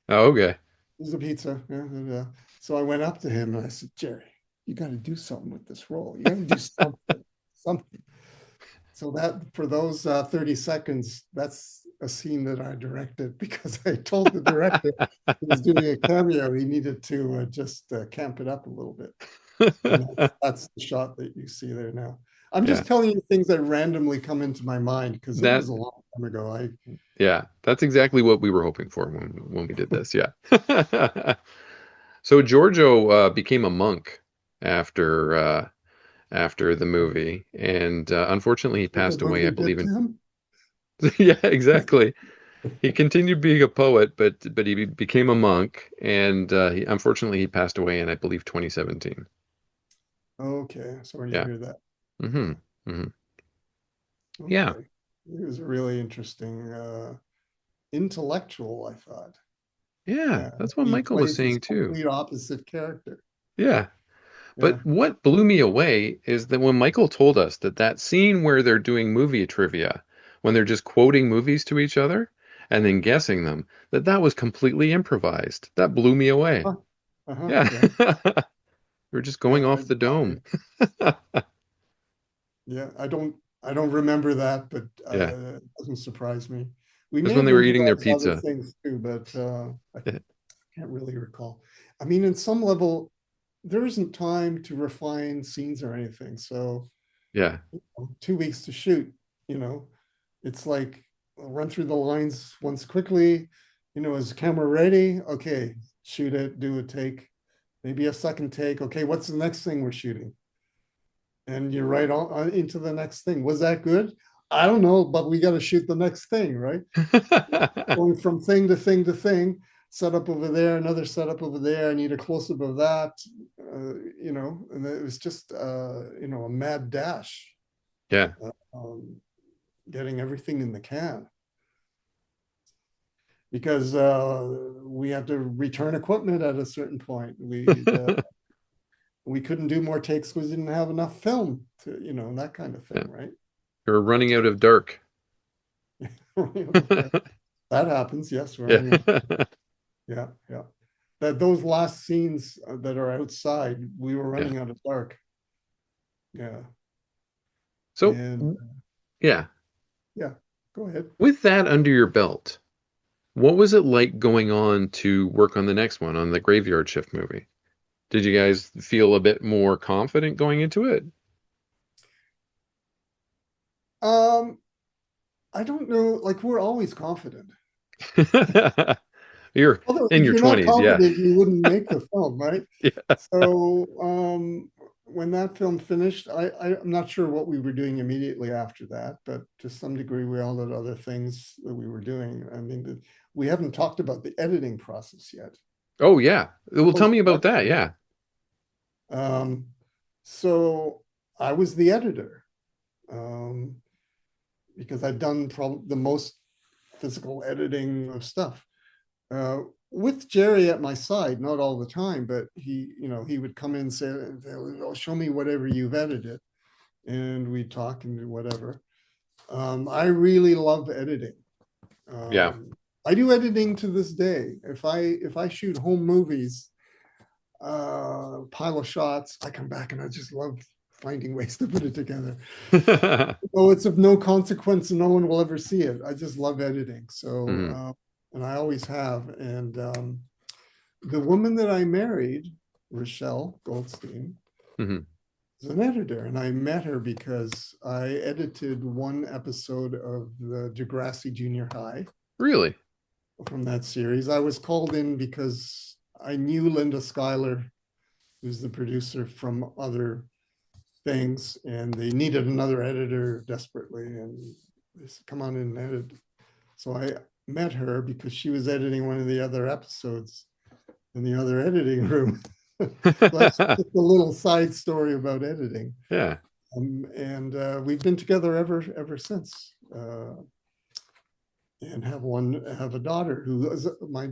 Oh, okay. There's a pizza. Yeah, yeah, yeah. So I went up to him and I said, Jerry, you got to do something with this role. You got to do something, something. So that for those 30 seconds, that's a scene that I directed because I told the director he was doing a cameo. He needed to just camp it up a little bit. And that's the shot that you see there now. I'm Yeah. just telling you things that randomly come into my mind because it That was a long time ago. I yeah, that's exactly what we were hoping for when we did this. Yeah. So Giorgio became a monk after after the movie, and unfortunately, he what the passed away. I movie believe did to in him. yeah, exactly. He continued being a poet, but he became a monk, and unfortunately, he passed away in I believe 2017. Okay, sorry to Yeah. hear that. Hmm. Yeah. Hmm. Yeah. Okay. He was a really interesting intellectual, I thought. Yeah. Yeah. That's what He Michael was plays this saying too. complete opposite character. Yeah. Yeah. But what blew me away is that when Michael told us that that scene where they're doing movie trivia, when they're just quoting movies to each other and then guessing them, that that was completely improvised. That blew me away. Huh. Uh-huh. Yeah. Yeah. We're just going off And the dome. yeah, I don't remember that, but Yeah. it doesn't surprise me. We That's may when have they were eating their improvised other pizza. things too, but I can't really recall. I mean, in some level, there isn't time to refine scenes or anything. So Yeah. 2 weeks to shoot, you know, it's like I'll run through the lines once quickly, is the camera ready? Okay, shoot it, do a take, maybe a second take. Okay, what's the next thing we're shooting? And you're right on into the next thing. Was that good? I don't know, but we got to shoot the next thing, right? Going from thing to thing to thing, setup over there, another setup over there. I need a close up of that, and it was just, a mad dash, Yeah. uh, um, getting everything in the can because we had to return equipment at a certain point. We couldn't do more takes because we didn't have enough film to, that kind of Yeah. thing, right? We're running out of dark. That happens. Yes, Yeah. running. Yeah, yeah. That those last scenes that are outside, we were Yeah. running out of dark. Yeah, So, and yeah, yeah. Go ahead. with that under your belt, what was it like going on to work on the next one, on the Graveyard Shift movie? Did you guys feel a bit more confident going into it? Um, I don't know. Like we're always confident. You're Although in if your you're not 20s, yeah. confident, you wouldn't make the film, right? Yeah. So when that film finished, I'm not sure what we were doing immediately after that, but to some degree, we all had other things that we were doing. I mean, we haven't talked about the editing process yet, Oh, yeah. Well, tell post me about that. production. Yeah. Um, so I was the editor um, because I'd done probably the most physical editing of stuff. With Jerry at my side, not all the time, but he would come in and say, "Oh, show me whatever you've edited," and we'd talk and do whatever. I really love editing. Yeah. I do editing to this day. If I shoot home movies, pile of shots, I come back and I just love finding ways to put it together. Oh, it's of no consequence and no one will ever see it. I just love editing. So, Hmm. and I always have. And the woman that I married, Rochelle Goldstein, Hmm. is an editor. And I met her because I edited one episode of the Degrassi Junior High Really? from that series. I was called in because I knew Linda Schuyler, who's the producer from other things, and they needed another editor desperately. And they said, come on in and edit. So I met her because she was editing one of the other episodes in the other editing room. So that's just a little side story about editing. Yeah. And we've been together ever since. And have a daughter who is my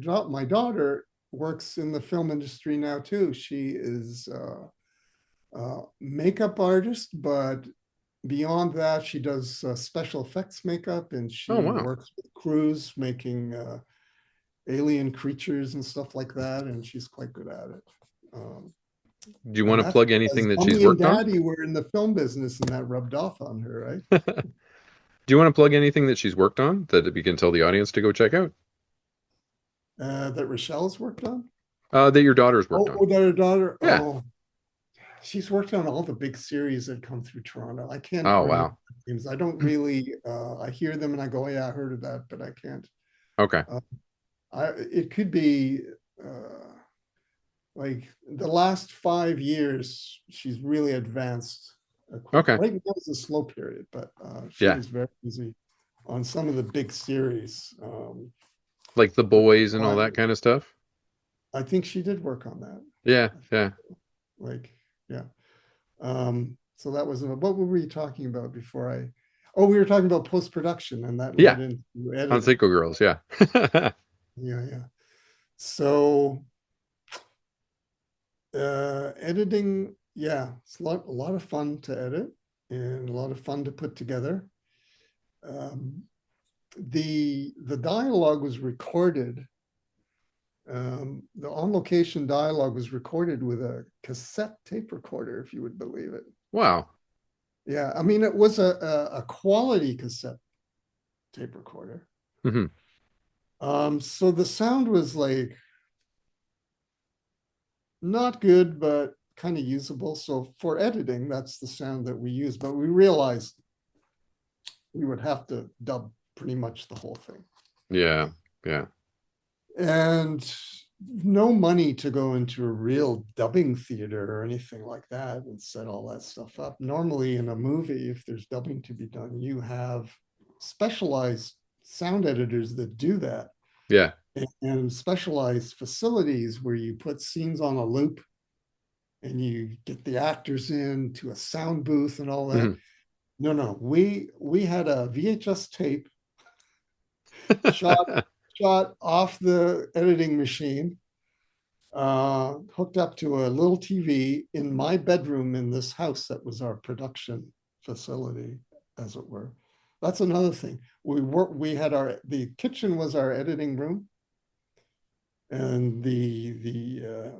daughter works in the film industry now too. She is makeup artist, but beyond that, she does special effects makeup and Oh, she wow. works with crews making alien creatures and stuff like that. And she's quite good at it. Um, Do you want and to that's plug anything because that she's mommy and worked on? daddy were in the film business and that rubbed off on her, right? Do you want to plug anything that she's worked on that we can tell the audience to go check out? That Rochelle's worked on. That your daughter's worked on? Oh, daughter. Yeah. Oh, she's worked on all the big series that come through Toronto. I can't Oh, remember wow. names. I don't really. I hear them and I go, "Yeah, I heard of that," but I can't. Okay. Uh, it could be uh, like the last 5 years. She's really advanced quite. Okay. Right now is a slow period, but she Yeah. was very busy on some of the big series. Like the But boys and all that kind of stuff? I think she did work on that. Yeah. Yeah. Like, yeah. So that was what were we talking about before I? Oh, we were talking about post production, and that Yeah. led into On editing. Psycho Girls. Yeah. Yeah, yeah. So editing, yeah, it's a lot of fun to edit and a lot of fun to put together. Um, the dialogue was recorded The on-location dialogue was recorded with a cassette tape recorder, if you would believe it. Wow. Yeah, I mean, it was a quality cassette tape recorder. Hmm. So the sound was like not good, but kind of usable. So for editing, that's the sound that we use. But we realized we would have to dub pretty much the whole thing. Yeah. Yeah. And no money to go into a real dubbing theater or anything like that and set all that stuff up. Normally, in a movie, if there's dubbing to be done, you have specialized sound editors that do that, Yeah. and specialized facilities where you put scenes on a loop and you get the actors in to a sound booth and all that. Hmm. No, no, we had a VHS tape shot shot off the editing machine, hooked up to a little TV in my bedroom in this house that was our production facility, as it were. That's another thing. We had the kitchen was our editing room, and the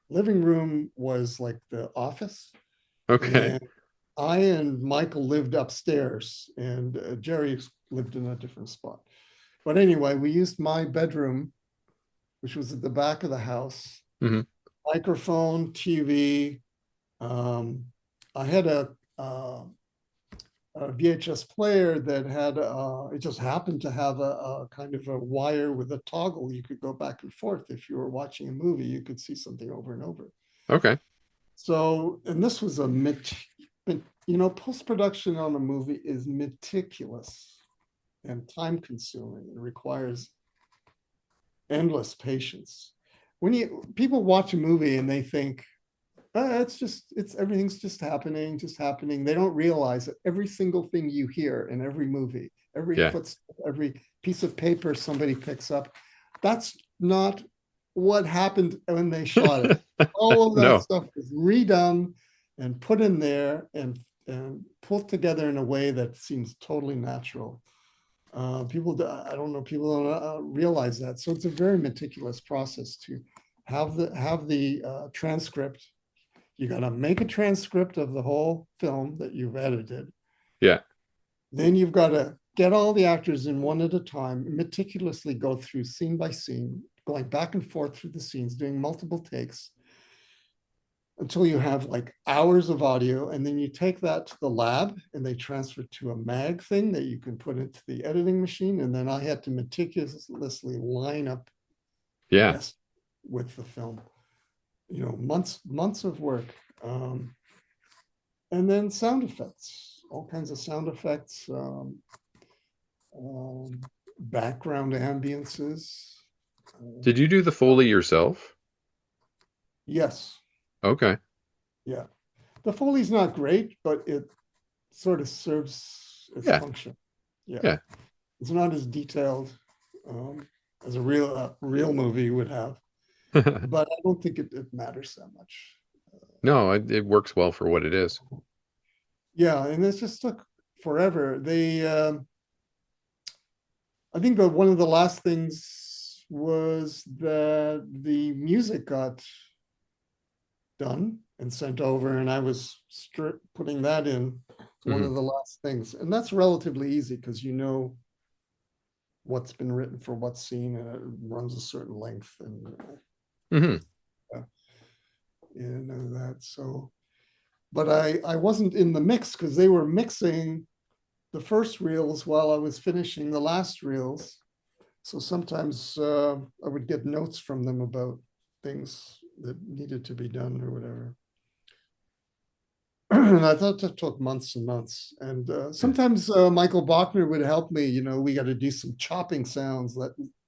living room was like the office. Okay. And I and Michael lived upstairs, and Jerry lived in a different spot. But anyway, we used my bedroom, which was at the back of the house, Hmm. microphone, TV. Um, I had a VHS player that had, it just happened to have a kind of a wire with a toggle. You could go back and forth. If you were watching a movie, you could see something over and over. Okay. So, and this was post production on a movie is meticulous and time consuming. It requires endless patience. When people watch a movie and they think, it's everything's just happening. They don't realize that every single thing you hear in every movie, every Yeah. footstep, every piece of paper somebody picks up, that's not what happened when they shot it. All of that No. stuff is redone and put in there and pulled together in a way that seems totally natural. I don't know, people don't realize that. So it's a very meticulous process to have the transcript. You got to make a transcript of the whole film that you've edited. Yeah. Then you've got to get all the actors in one at a time, meticulously go through scene by scene, going back and forth through the scenes, doing multiple takes until you have like hours of audio. And then you take that to the lab and they transfer it to a mag thing that you can put into the editing machine. And then I had to meticulously line up the Yeah. rest with the film. Months of work. And then sound effects, all kinds of sound effects, um, background ambiances. Did you do the Foley yourself? Yes, Okay. yeah. The Foley's not great, but it sort of serves its Yeah. function. Yeah, Yeah. it's not as detailed um, as a real movie would have, but I don't think it matters that much. No, it works well for what it is. Yeah, and it just took forever. I think that one of the last things was that the music got done and sent over, and I was putting that in one Hmm. of the last things. And that's relatively easy because you know what's been written for what scene, and it runs a certain length, and Hmm. uh, you know that. So, but I wasn't in the mix because they were mixing the first reels while I was finishing the last reels. So sometimes I would get notes from them about things that needed to be done or whatever. And I thought that took months and months. And sometimes Michael Bachner would help me. We got to do some chopping sounds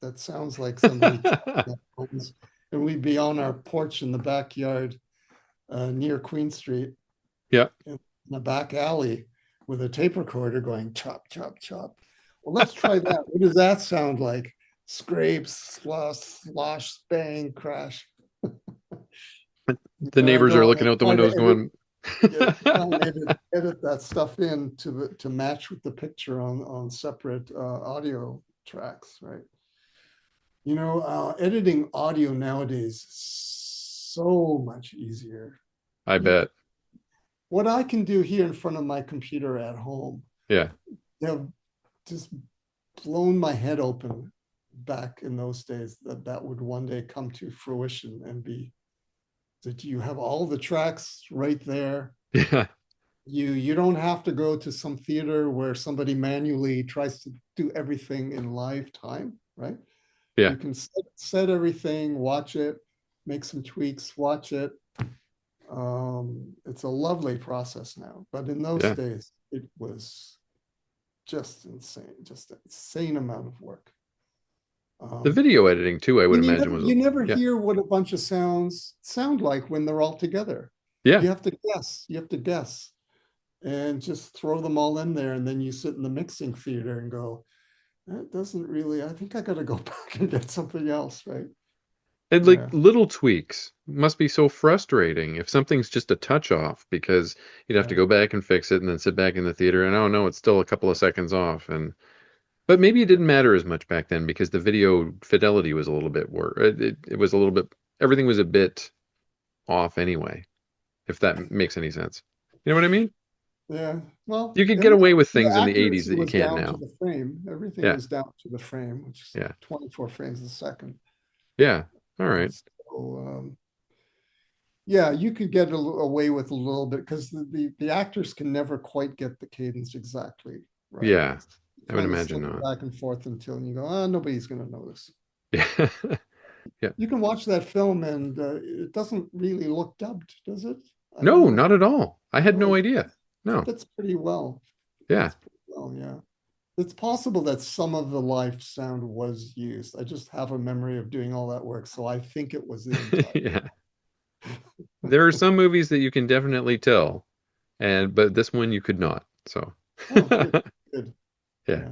that sounds like somebody chopping up bones. And we'd be on our porch in the backyard near Queen Street Yeah. in the back alley with a tape recorder going chop, chop, chop. Well, let's try that. What does that sound like? Scrape, slosh, bang, crash. The And I neighbors are go looking and out the try to windows going, try and edit that stuff in to match with the picture on separate audio tracks, right? Editing audio nowadays is so much easier. I You, bet. what I can do here in front of my computer at home, Yeah. have just blown my head open back in those days that would one day come to fruition and be that you have all the tracks right there. Yeah. You don't have to go to some theater where somebody manually tries to do everything in live time, right? Yeah. You can set everything, watch it, make some tweaks, watch it. It's a lovely process now, but in those Yeah. days, it was just an insane amount of work. The Um, video editing too, I would and imagine was, you never yeah. hear what a bunch of sounds sound like when they're all together. Yeah. You have to guess. You have to guess and just throw them all in there, and then you sit in the mixing theater and go, that doesn't really. I think I got to go back and get something else, right? And like Yeah. little tweaks must be so frustrating if something's just a touch off because you'd have to Yeah. go back and fix it and then sit back in the theater and oh no, it's still a couple of seconds off. And but maybe it didn't matter as much back then because the video fidelity was a little bit worse. It was a little bit, everything was a bit off anyway, if that makes any sense. You know what I mean? Yeah. Well, You could get and away with the things in the 80s accuracy that you was can't down to now. the frame. Everything Yeah. was down to the frame, which is Yeah. 24 frames a second. Yeah. All right. So, yeah, you could get away with a little bit because the actors can never quite get the cadence exactly right. Yeah. I would Kind of imagine slip not. back and forth until you go, oh, nobody's going to notice. Yeah. Yeah. You can watch that film and it doesn't really look dubbed, does it? I don't No, know. not at all. I had No, no it idea. No. fits pretty well. Yeah. Fits pretty well, yeah. It's possible that some of the live sound was used. I just have a memory of doing all that work, so I think it was the entire. Yeah. There are some movies that you can definitely tell, and but this one you could not. So, Oh, good, good. yeah. Yeah,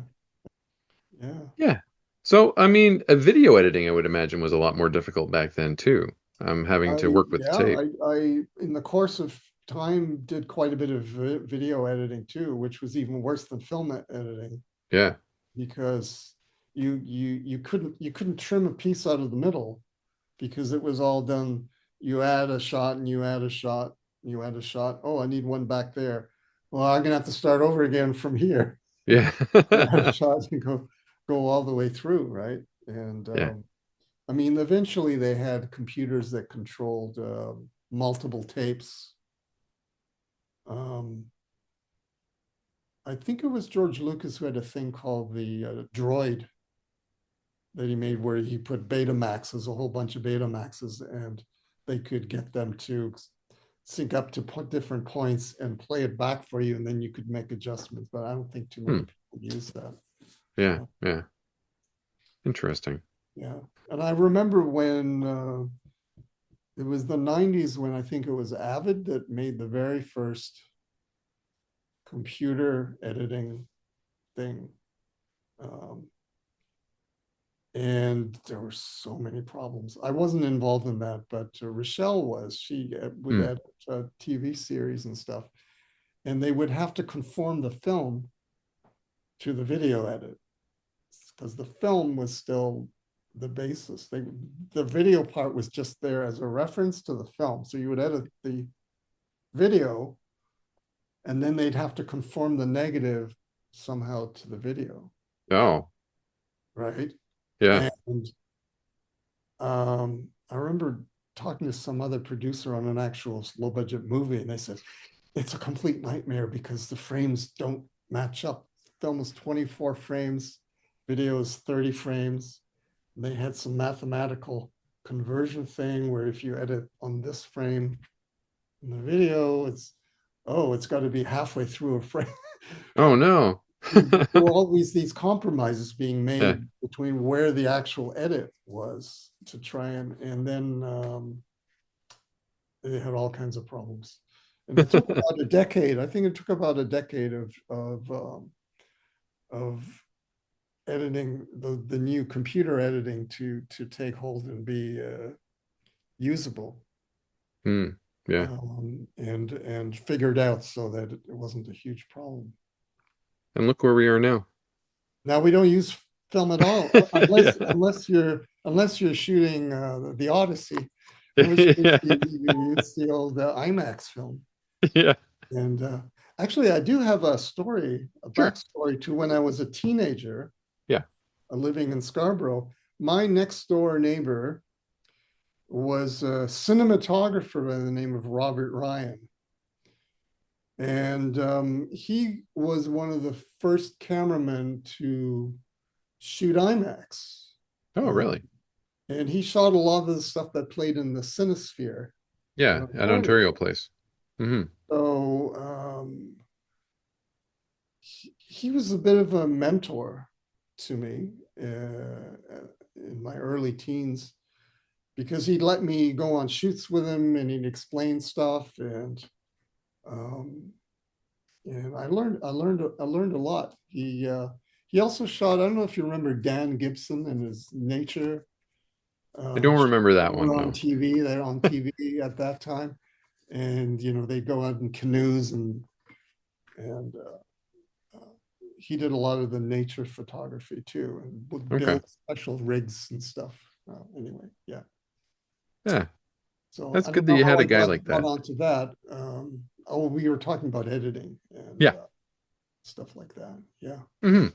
yeah. Yeah. So, I mean, video editing, I would imagine, was a lot more difficult back then too. Having to work with the Yeah, tape. I in the course of time did quite a bit of video editing too, which was even worse than film editing Yeah. because you couldn't trim a piece out of the middle because it was all done. You add a shot and you add a shot, you add a shot. Oh, I need one back there. Well, I'm gonna have to start over again from here. Yeah. You add a shot and go all the way through, right? And Yeah. I mean, eventually they had computers that controlled multiple tapes. Um, I think it was George Lucas who had a thing called the Droid that he made, where he put Betamaxes, a whole bunch of Betamaxes, and they could get them to sync up to put different points and play it back for you, and then you could make adjustments. But I don't think too many Hmm. people use that. Yeah. Uh, Yeah. Interesting. yeah, and I remember when it was the '90s when I think it was Avid that made the very first computer editing thing. Um, and there were so many problems. I wasn't involved in that, but Rochelle was. She would Hmm. edit TV series and stuff, and they would have to conform the film to the video edit because the film was still the basis. The video part was just there as a reference to the film. So you would edit the video, and then they'd have to conform the negative somehow to the video, Oh, right? yeah. And I remember talking to some other producer on an actual low budget movie, and they said it's a complete nightmare because the frames don't match up. Film is 24 frames, video is 30 frames. They had some mathematical conversion thing where if you edit on this frame in the video, it's got to be halfway through a frame. Oh no. There were always these compromises being Yeah. made between where the actual edit was to try and then they had all kinds of problems. And it took about a decade. I think it took about a decade of editing the new computer editing to take hold and be usable Hmm. Yeah. and figured out so that it wasn't a huge problem. And look where we are now. Now we don't use film at all, unless you're shooting the Odyssey, in which case Yeah. you use the old IMAX film. Yeah. And actually, I do have a Sure. backstory to when I was a teenager Yeah. living in Scarborough. My next door neighbor was a cinematographer by the name of Robert Ryan. And he was one of the first cameramen to shoot IMAX. Oh, Uh, really? and he shot a lot of the stuff that played in the Cinesphere in Yeah, at Ontario Ontario. Place. Hmm. So he was a bit of a mentor to me in my early teens because he'd let me go on shoots with him and he'd explain stuff um, and I learned a lot. He also shot. I don't know if you remember Dan Gibson and his nature I don't shows remember that that were one, on no. TV. They're on TV at that time, and they'd go out in canoes and he did a lot of the nature photography too, and would Okay. build special rigs and stuff. Anyway, yeah. Yeah. So That's I good don't that know you how had I a guy got like got that. onto that. Oh, we were talking about editing and Yeah. stuff like that. Yeah. Hmm.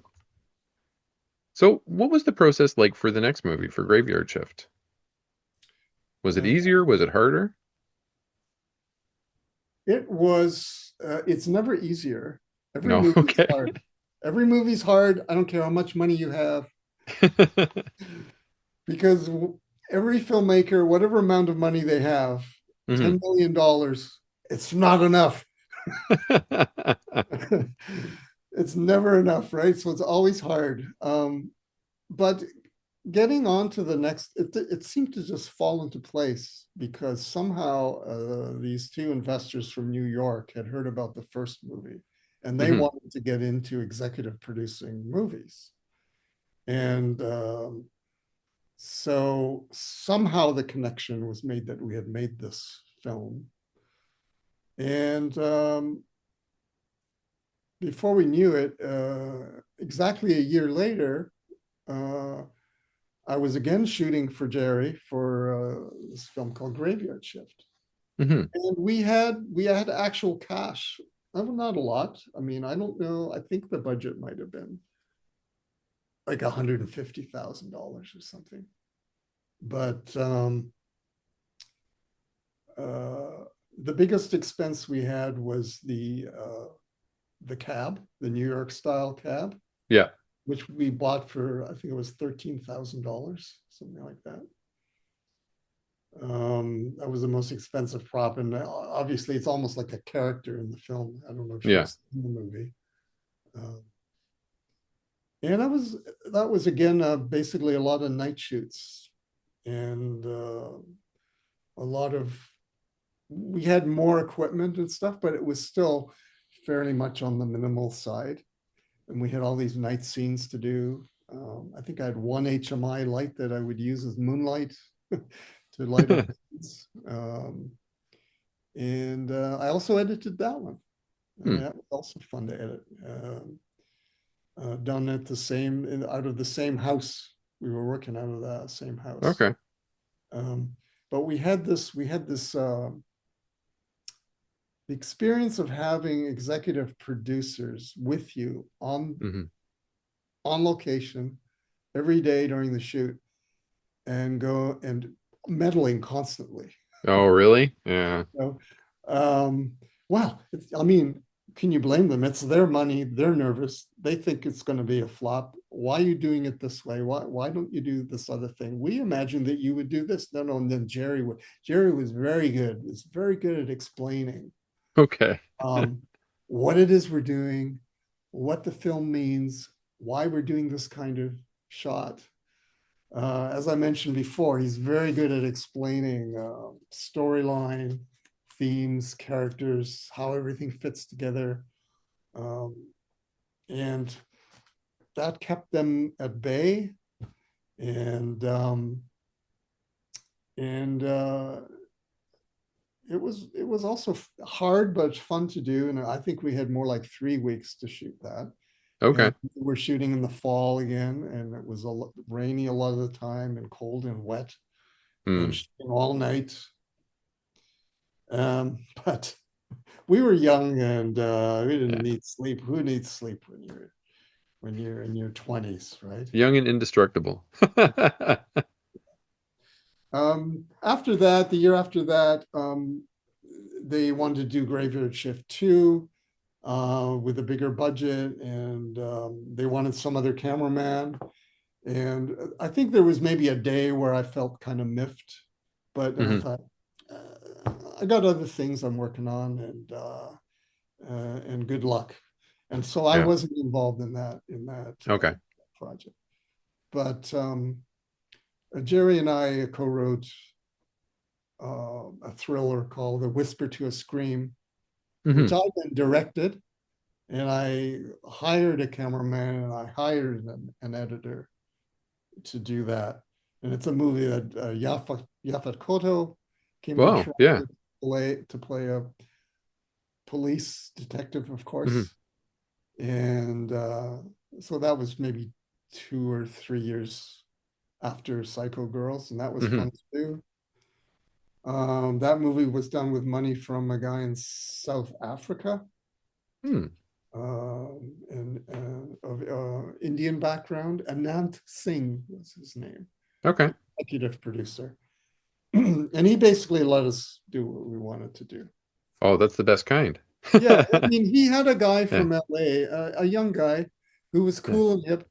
So, what was the process like for the next movie for Graveyard Shift? Was it Uh, easier? Was it harder? it was. It's never easier. Every No. movie's Okay. hard. Every movie's hard. I don't care how much money you have, because every filmmaker, whatever amount of money they have, Hmm. $10 million, it's not enough. It's never enough, right? So it's always hard. But getting on to the next, it seemed to just fall into place because somehow these two investors from New York had heard about the first movie and they Hmm. wanted to get into executive producing movies. And so somehow the connection was made that we had made this film. And before we knew it, exactly a year later, uh, I was again shooting for Jerry for this film called Graveyard Shift, Hmm. and we had actual cash. Not a lot. I mean, I don't know. I think the budget might have been like $150,000 or something. But uh, the biggest expense we had was the cab, the New York style cab, Yeah. which we bought for, I think it was $13,000, something like that. That was the most expensive prop, and obviously it's almost like a character in the film. I don't know if you've Yeah. seen the movie. Uh, and that was again basically a lot of night shoots, and a lot of we had more equipment and stuff, but it was still fairly much on the minimal side. And we had all these night scenes to do. I think I had one HMI light that I would use as moonlight to light up scenes. And I also edited that one. And Hmm. that was also fun to edit. Done at the same, out of the same house. We were working out of that same house. Okay. Um, but we had this the experience of having executive producers with you Hmm. on location every day during the shoot and go and meddling constantly. Oh, really? Yeah. So, well, I mean, can you blame them? It's their money. They're nervous. They think it's going to be a flop. Why are you doing it this way? Why don't you do this other thing? We imagined that you would do this. No, no. And then Jerry would. Jerry was very good. Was very good at explaining Okay. um, what it is we're doing, what the film means, why we're doing this kind of shot. As I mentioned before, he's very good at explaining storyline, themes, characters, how everything fits together. Um, and that kept them at bay. And and it was also hard but fun to do. And I think we had more like 3 weeks to shoot that. Okay. And we're shooting in the fall again, and it was rainy a lot of the time and cold and wet, and Hmm. shooting all night. But we were young and we didn't Yeah. need sleep. Who needs sleep when you're in your 20s, right? Young and indestructible. After that, the year after that, they wanted to do Graveyard Shift 2 with a bigger budget, and they wanted some other cameraman. And I think there was maybe a day where I felt kind of miffed, but then I Hmm. thought, I got other things I'm working on, and good luck. And so I Yeah. wasn't involved in that Okay. project. But Jerry and I co-wrote a thriller called "A Whisper to a Scream," which Hmm. I then directed, and I hired a cameraman and I hired an editor to do that. And it's a movie that Yaphet Kotto came to Wow. Yeah. Toronto to play a police detective, of Hmm. course. And so that was maybe 2 or 3 years after Psycho Girls, and that was Hmm. fun to do. That movie was done with money from a guy in South Africa, Hmm. and of Indian background. Anant Singh was his name, Okay. executive producer. And he basically let us do what we wanted to do. Oh, that's the best kind. Yeah, I mean, he had a guy Yeah. from LA, a young guy who was Yeah. cool and hip,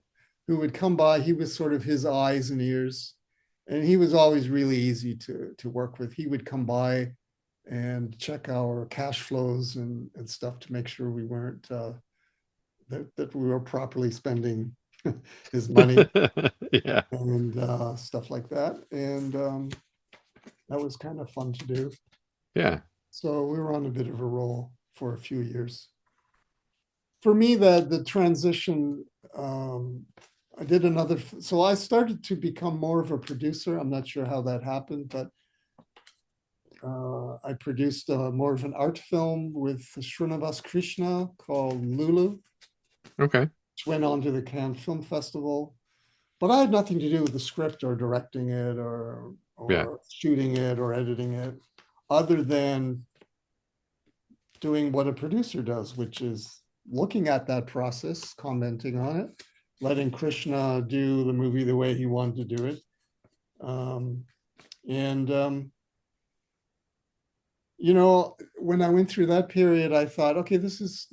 who would come by. He was sort of his eyes and ears, and he was always really easy to work with. He would come by and check our cash flows and stuff to make sure we weren't that we were properly spending his money Yeah. and stuff like that. And that was kind of fun to do. Yeah. So we were on a bit of a roll for a few years. For me, the transition, I did another, so I started to become more of a producer. I'm not sure how that happened, but I produced more of an art film with Srinivas Krishna called Lulu, Okay. which went on to the Cannes Film Festival. But I had nothing to do with the script or directing it Yeah. or shooting it or editing it, other than doing what a producer does, which is looking at that process, commenting on it, letting Krishna do the movie the way he wanted to do it. Um, and when I went through that period, I thought, okay, this is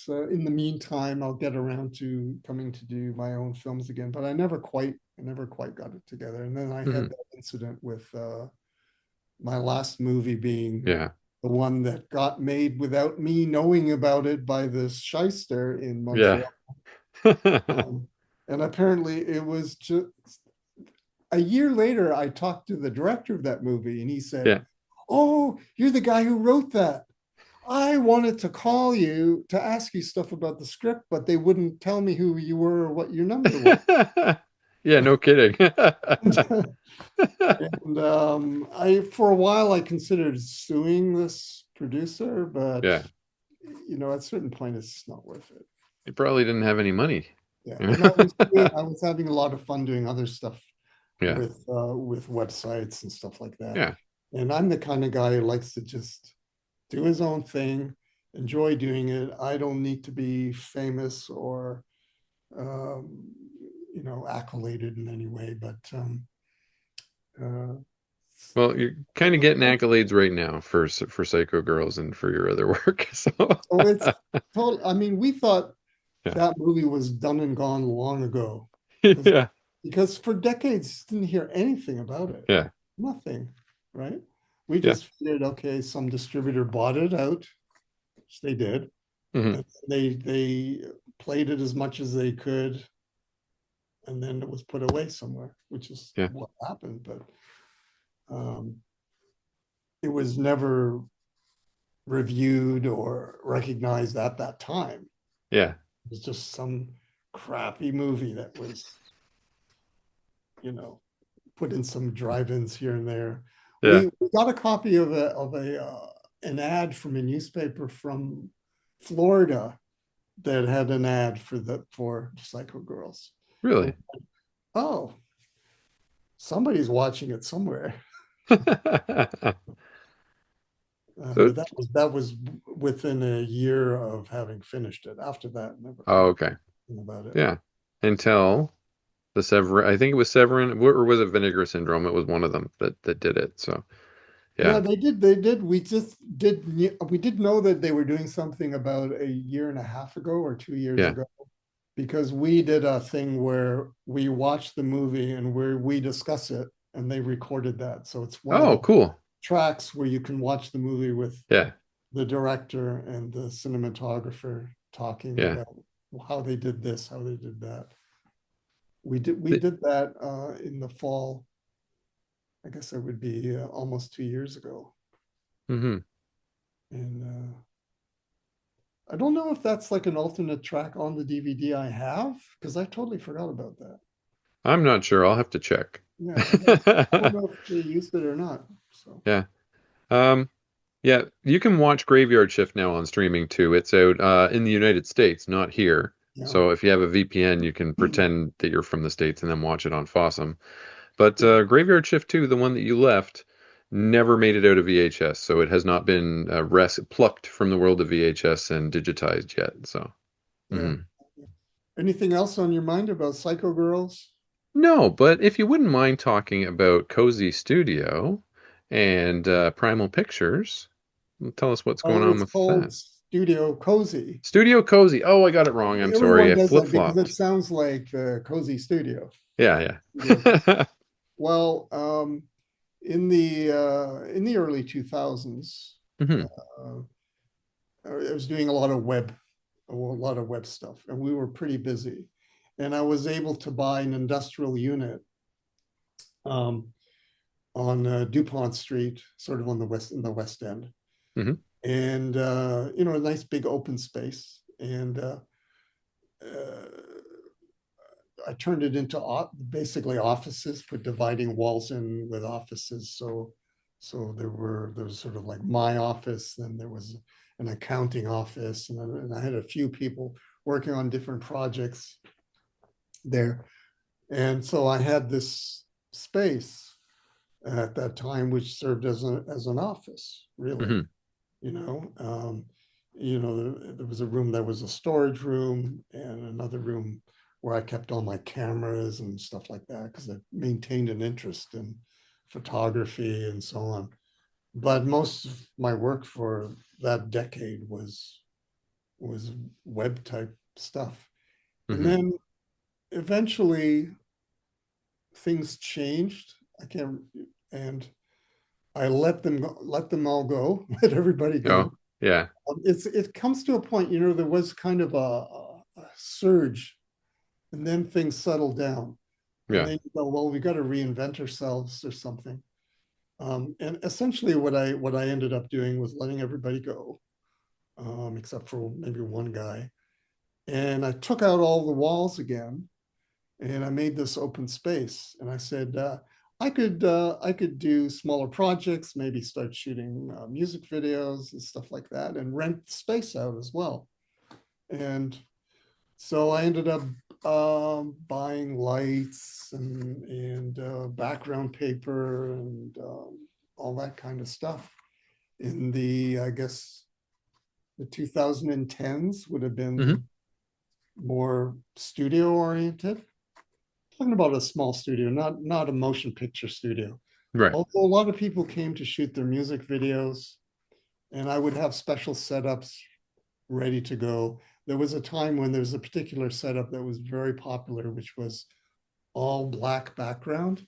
in the meantime, I'll get around to coming to do my own films again. But I never quite got it together. And then I had Hmm. that incident with my last movie being Yeah. the one that got made without me knowing about it by this shyster in Yeah. Montreal. Um, and apparently it was just a year later, I talked to the director of that movie and he said, Yeah. "Oh, you're the guy who wrote that. I wanted to call you to ask you stuff about the script, but they wouldn't tell me who you were or what your number was." Yeah, no kidding. And I, for a while, I considered suing this producer, but Yeah. at a certain point, it's not worth it. You probably didn't have any money. Yeah, You and I was know? I was having a lot of fun doing other stuff Yeah. with websites and stuff like that. Yeah. And I'm the kind of guy who likes to just do his own thing, enjoy doing it. I don't need to be famous or um, accoladed in any way. But uh, Well, you're kind of getting accolades right now for Psycho Girls and for your other work. So, so it's total. I mean, we thought yeah. that movie was done and gone long ago because Yeah. because for decades didn't hear anything about it, Yeah. nothing, right? We Yeah. just figured, okay, some distributor bought it out, which they did, Hmm. and they played it as much as they could, and then it was put away somewhere, which is Yeah. what happened. But it was never reviewed or recognized at that time. Yeah. It was just some crappy movie that was, you know, put in some drive-ins here and there. Yeah. We got a copy of a an ad from a newspaper from Florida that had an ad for Psycho Girls. And, Really? oh, somebody's watching it somewhere. So, But that was within a year of having finished it. After that, oh, never okay. about it. Yeah. Until the Severin, I think it was Severin, or was it Vinegar Syndrome? It was one of them that did it. So, Yeah, yeah. they did. They did. We did know that they were doing something about a year and a half ago or 2 years Yeah. ago, because we did a thing where we watched the movie and where we discuss it, and they recorded that. So it's one of Oh, the cool. tracks where you can watch the movie with Yeah. the director and the cinematographer talking Yeah. about how they did this, how they did that. We The, did that in the fall. I guess that would be almost 2 years ago, hmm and I don't know if that's like an alternate track on the DVD I have, because I totally forgot about that. I'm not sure. I'll have to check. Yeah, I don't know if they used it or not. So Yeah. Um, yeah, you can watch Graveyard Shift now on streaming too. It's out in the United States, not here. yeah, So if you have a VPN, you can pretend that you're from the States and then watch it on Fossum. But Graveyard Shift 2, the one that you left, never made it out of VHS, so it has not been plucked from the world of VHS and digitized yet. So, yeah. mhm. Anything else on your mind about Psycho Girls? No, but if you wouldn't mind talking about Cozy Studio and Primal Pictures, tell us what's going Oh, on it's with called that. Studio Cozy. Studio Cozy. Oh, I got it wrong. I'm sorry. Everyone I does that because it flip-flopped. sounds like Cozy Studio. Yeah, Studio. yeah. Well, in the early 2000s, hmm uh, I was doing a lot of web stuff, and we were pretty busy. And I was able to buy an industrial unit um, on DuPont Street, sort of on the west in the West End, hmm and a nice big open space. And uh, I turned it into basically offices, put dividing walls in with offices. So there was sort of like my office, then there was an accounting office, and I had a few people working on different projects there. And so I had this space at that time, which served as an office, really. hmm You know, there was a room that was a storage room, and another room where I kept all my cameras and stuff like that, because I maintained an interest in photography and so on. But most of my work for that decade was web type stuff. And hmm then eventually things changed. I can't, and I let them all go, let everybody Oh, go. yeah. It comes to a point, there was kind of a surge, and then things settled down, and Yeah. then you go, well, we got to reinvent ourselves or something. And essentially, what I ended up doing was letting everybody go, except for maybe one guy, and I took out all the walls again, and I made this open space. And I said, I could do smaller projects, maybe start shooting music videos and stuff like that, and rent space out as well. And so I ended up buying lights and background paper and all that kind of stuff. In I guess, the 2010s would have hmm been more studio oriented. Talking about a small studio, not a motion picture studio. Right. Although a lot of people came to shoot their music videos, and I would have special setups ready to go. There was a time when there was a particular setup that was very popular, which was all black background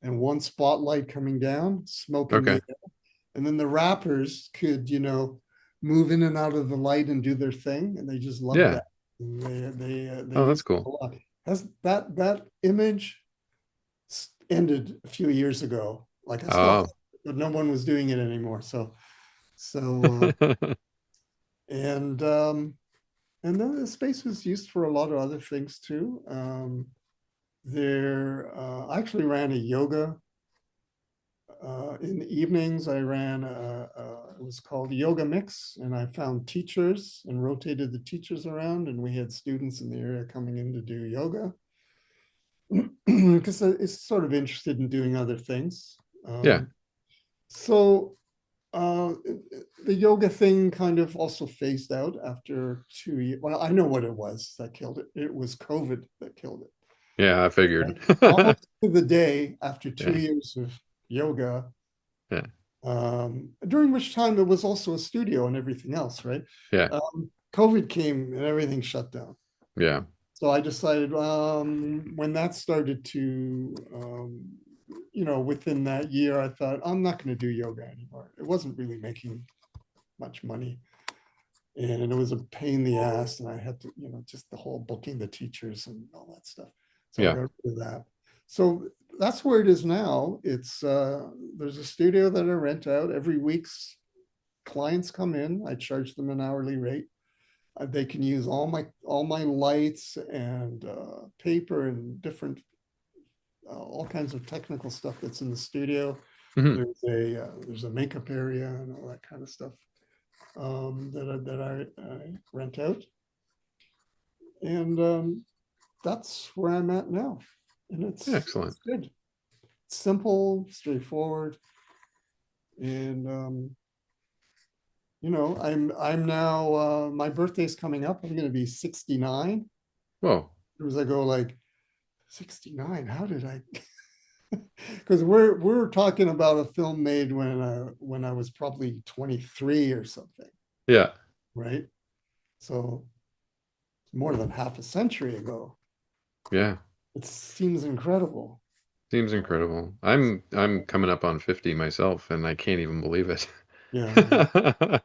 and one spotlight coming down, smoke in the Okay. air. And then the rappers could, move in and out of the light and do their thing, and they just loved Yeah. that. And they Oh, that's used it a cool. lot. Has that image ended a few years ago? Like, I still have Oh. it, but no one was doing it anymore. So and and then the space was used for a lot of other things too. I actually ran a yoga In the evenings, I ran it was called Yoga Mix, and I found teachers and rotated the teachers around, and we had students in the area coming in to do yoga because it's sort of interested in doing other things. Yeah. So uh, the yoga thing kind of also phased out after 2 years. Well, I know what it was that killed it. It was COVID that killed it. Yeah, I figured. Right? Almost to the day after two Yeah. years of yoga, Yeah. during which time it was also a studio and everything else, right? Yeah. COVID came and everything shut down. Yeah. So I decided when that started to, within that year, I thought, I'm not going to do yoga anymore. It wasn't really making much money. And it was a pain in the ass. And I had to, just the whole booking the teachers and all that stuff. So I Yeah. got rid of that. So that's where it is now. It's there's a studio that I rent out every week's clients come in. I charge them an hourly rate. They can use all my lights and paper and different all kinds of technical stuff that's in the studio. Hmm. There's a makeup area and all that kind of stuff that I rent out, and that's where I'm at now, and Excellent. it's good, simple, straightforward, and I'm now my birthday's coming up. I'm going to be 69. Whoa. As I go like 69. How did I? Because we're talking about a film made when I was probably 23 or something, Yeah. right? So more than half a century ago. Yeah. It seems incredible. Seems incredible. I'm coming up on 50 myself and I can't even believe it. Yeah, yeah.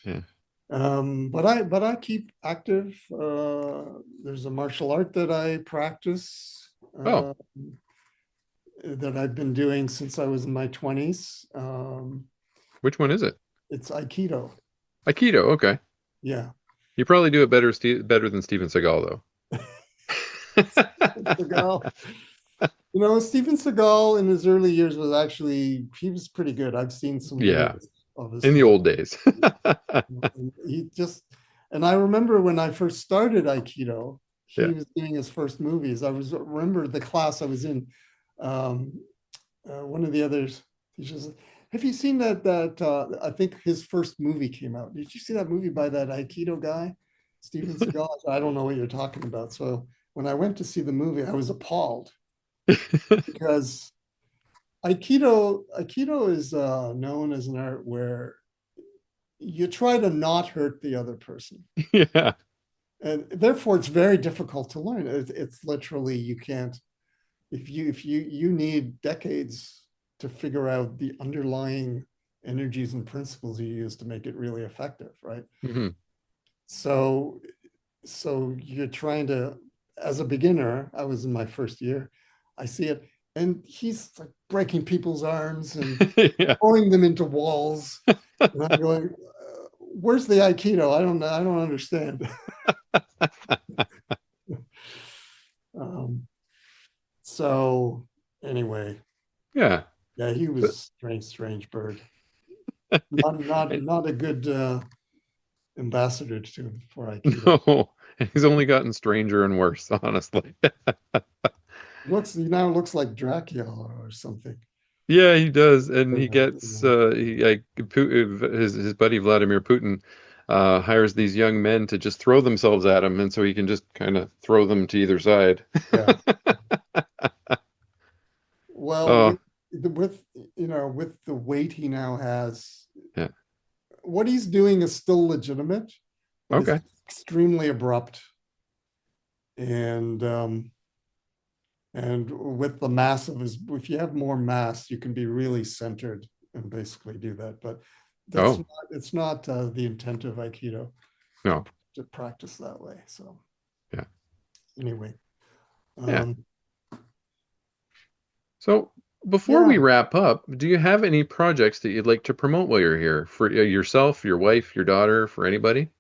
Yeah. But I keep active. There's a martial art that I practice Oh, that I've been doing since I was in my 20s. which one is it? It's Aikido. Aikido. Okay. Yeah. You probably do it better than Steven Seagal though. Seagal. Steven Seagal in his early years he was pretty good. I've seen some Yeah. videos of his In the film. old days. He just, and I remember when I first started Aikido, Yeah. he was doing his first movies. Remember the class I was in. Um, one of the others, he just, have you seen that I think his first movie came out. Did you see that movie by that Aikido guy, Steven Seagal? I don't know what you're talking about. So when I went to see the movie, I was appalled because Aikido is known as an art where you try to not hurt the other person, Yeah. and therefore it's very difficult to learn. It's literally you can't if you need decades to figure out the underlying energies and principles you use to make it really effective, right? Hmm. So you're trying to, as a beginner, I was in my first year, I see it, and he's like breaking people's arms and Yeah. throwing them into walls, and I'm going, where's the Aikido? I don't know. I don't understand. um, so anyway, Yeah. yeah, he So, was strange bird. Not a good ambassador for Aikido. no, he's only gotten stranger and worse, honestly. He now looks like Dracula or something. Yeah, he does, and he You gets know. he like his buddy Vladimir Putin hires these young men to just throw themselves at him, and so he can just kind of throw them to either side. Yeah. Well, Oh, with the weight he now has, yeah. what he's doing is still legitimate, but it's Okay. extremely abrupt. And with the mass of his, if you have more mass, you can be really centered and basically do that. But Oh, it's not the intent of Aikido to no. to practice that way. So Yeah. anyway, Yeah. um, So before we yeah. wrap up, do you have any projects that you'd like to promote while you're here for yourself, your wife, your daughter, for anybody?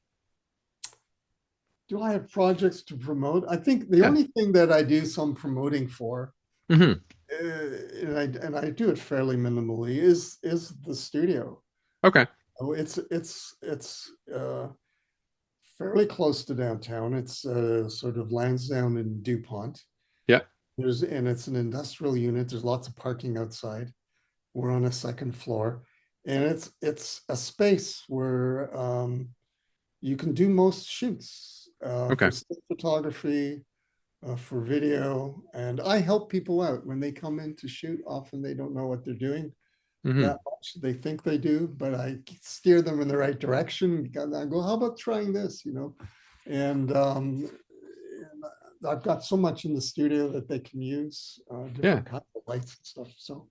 Do I have projects to promote? I think the Yeah. only thing that I do some promoting for Hmm. and I do it fairly minimally, is the studio. Okay. Oh, it's fairly close to downtown. It's sort of Lansdowne and DuPont. Yeah. And it's an industrial unit. There's lots of parking outside. We're on a second floor, and it's a space where you can do most shoots for Okay. still photography, for video, and I help people out when they come in to shoot. Often they don't know what they're doing Hmm. that much. They think they do, but I steer them in the right direction. I go, how about trying this? And I've got so much in the studio that they can use Yeah. different kinds of lights and stuff. So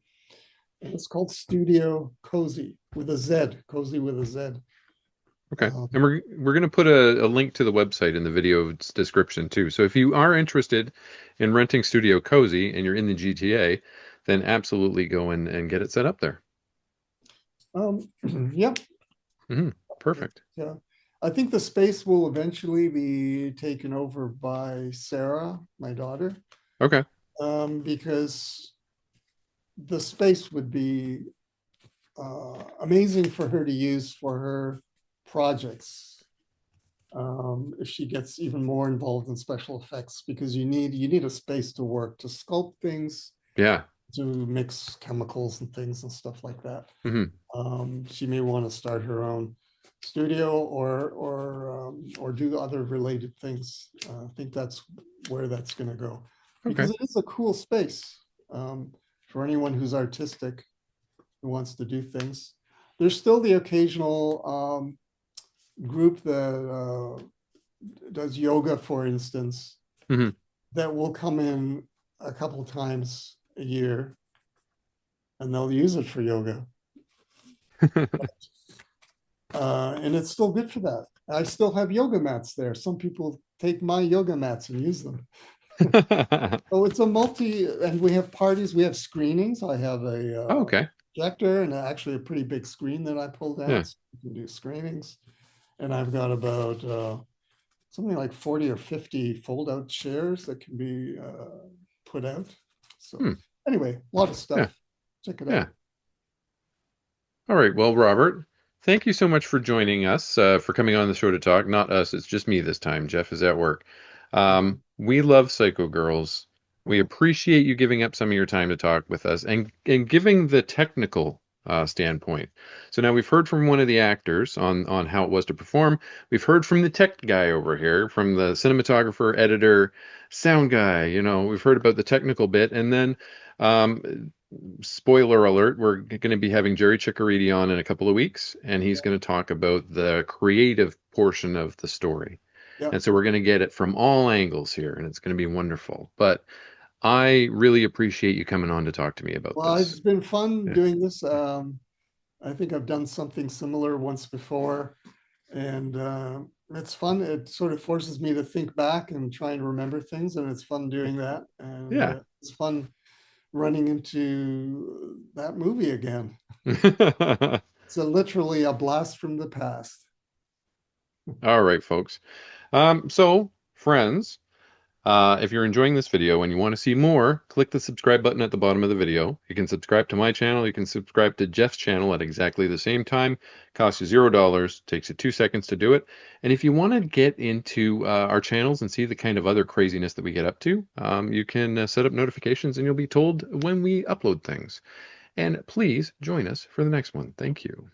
and it's called Studio Cozy with a Z, Cozy with a Z. Okay. Um, And we're going to put a link to the website in the video's description too. So if you are interested in renting Studio Cozy and you're in the GTA, then absolutely go and get it set up there. yeah, Hmm. Perfect. yeah. I think the space will eventually be taken over by Sarah, my daughter, Okay. because the space would be amazing for her to use for her projects. If she gets even more involved in special effects, because you need a space to work, to sculpt things, Yeah. to mix chemicals and things and stuff like that. Hmm. She may want to start her own studio or do other related things. I think that's where that's going to go, Okay. because it is a cool space for anyone who's artistic who wants to do things. There's still the occasional group that does yoga, for instance, Hmm. that will come in a couple times a year and they'll use it for yoga. And it's still good for that. I still have yoga mats there. Some people take my yoga mats and use them. So it's a and we have parties, we have screenings. I have a Okay. projector and actually a pretty big screen that I pulled Yeah. out so you can do screenings. And I've got about something like 40 or 50 fold out chairs that can be put out. So, Hmm. anyway, a lot of Yeah. stuff. Check it Yeah. out. All right. Well, Robert, thank you so much for joining us, for coming on the show to talk. Not us, it's just me this time. Jeff is at work. Okay. We love Psycho Girls. We appreciate you giving up some of your time to talk with us and giving the technical standpoint. So now we've heard from one of the actors on how it was to perform. We've heard from the tech guy over here, from the cinematographer, editor, sound guy. We've heard about the technical bit, and then spoiler alert, we're going to be having Jerry Chickariti on in a couple of weeks, and he's going to talk about the creative portion of the story. Yeah. And so we're going to get it from all angles here, and it's going to be wonderful. But I really appreciate you coming on to talk to me about Well, this. it's been fun Yeah. doing this. I think I've done something similar once before, and it's fun. It sort of forces me to think back and try and remember things, and it's fun doing that. And Yeah. it's fun running into that movie again. It's literally a blast from the past. All right, folks. So, friends, if you're enjoying this video and you want to see more, click the subscribe button at the bottom of the video. You can subscribe to my channel. You can subscribe to Jeff's channel at exactly the same time. Costs you $0. Takes you 2 seconds to do it. And if you want to get into our channels and see the kind of other craziness that we get up to, you can set up notifications and you'll be told when we upload things. And please join us for the next one. Thank you.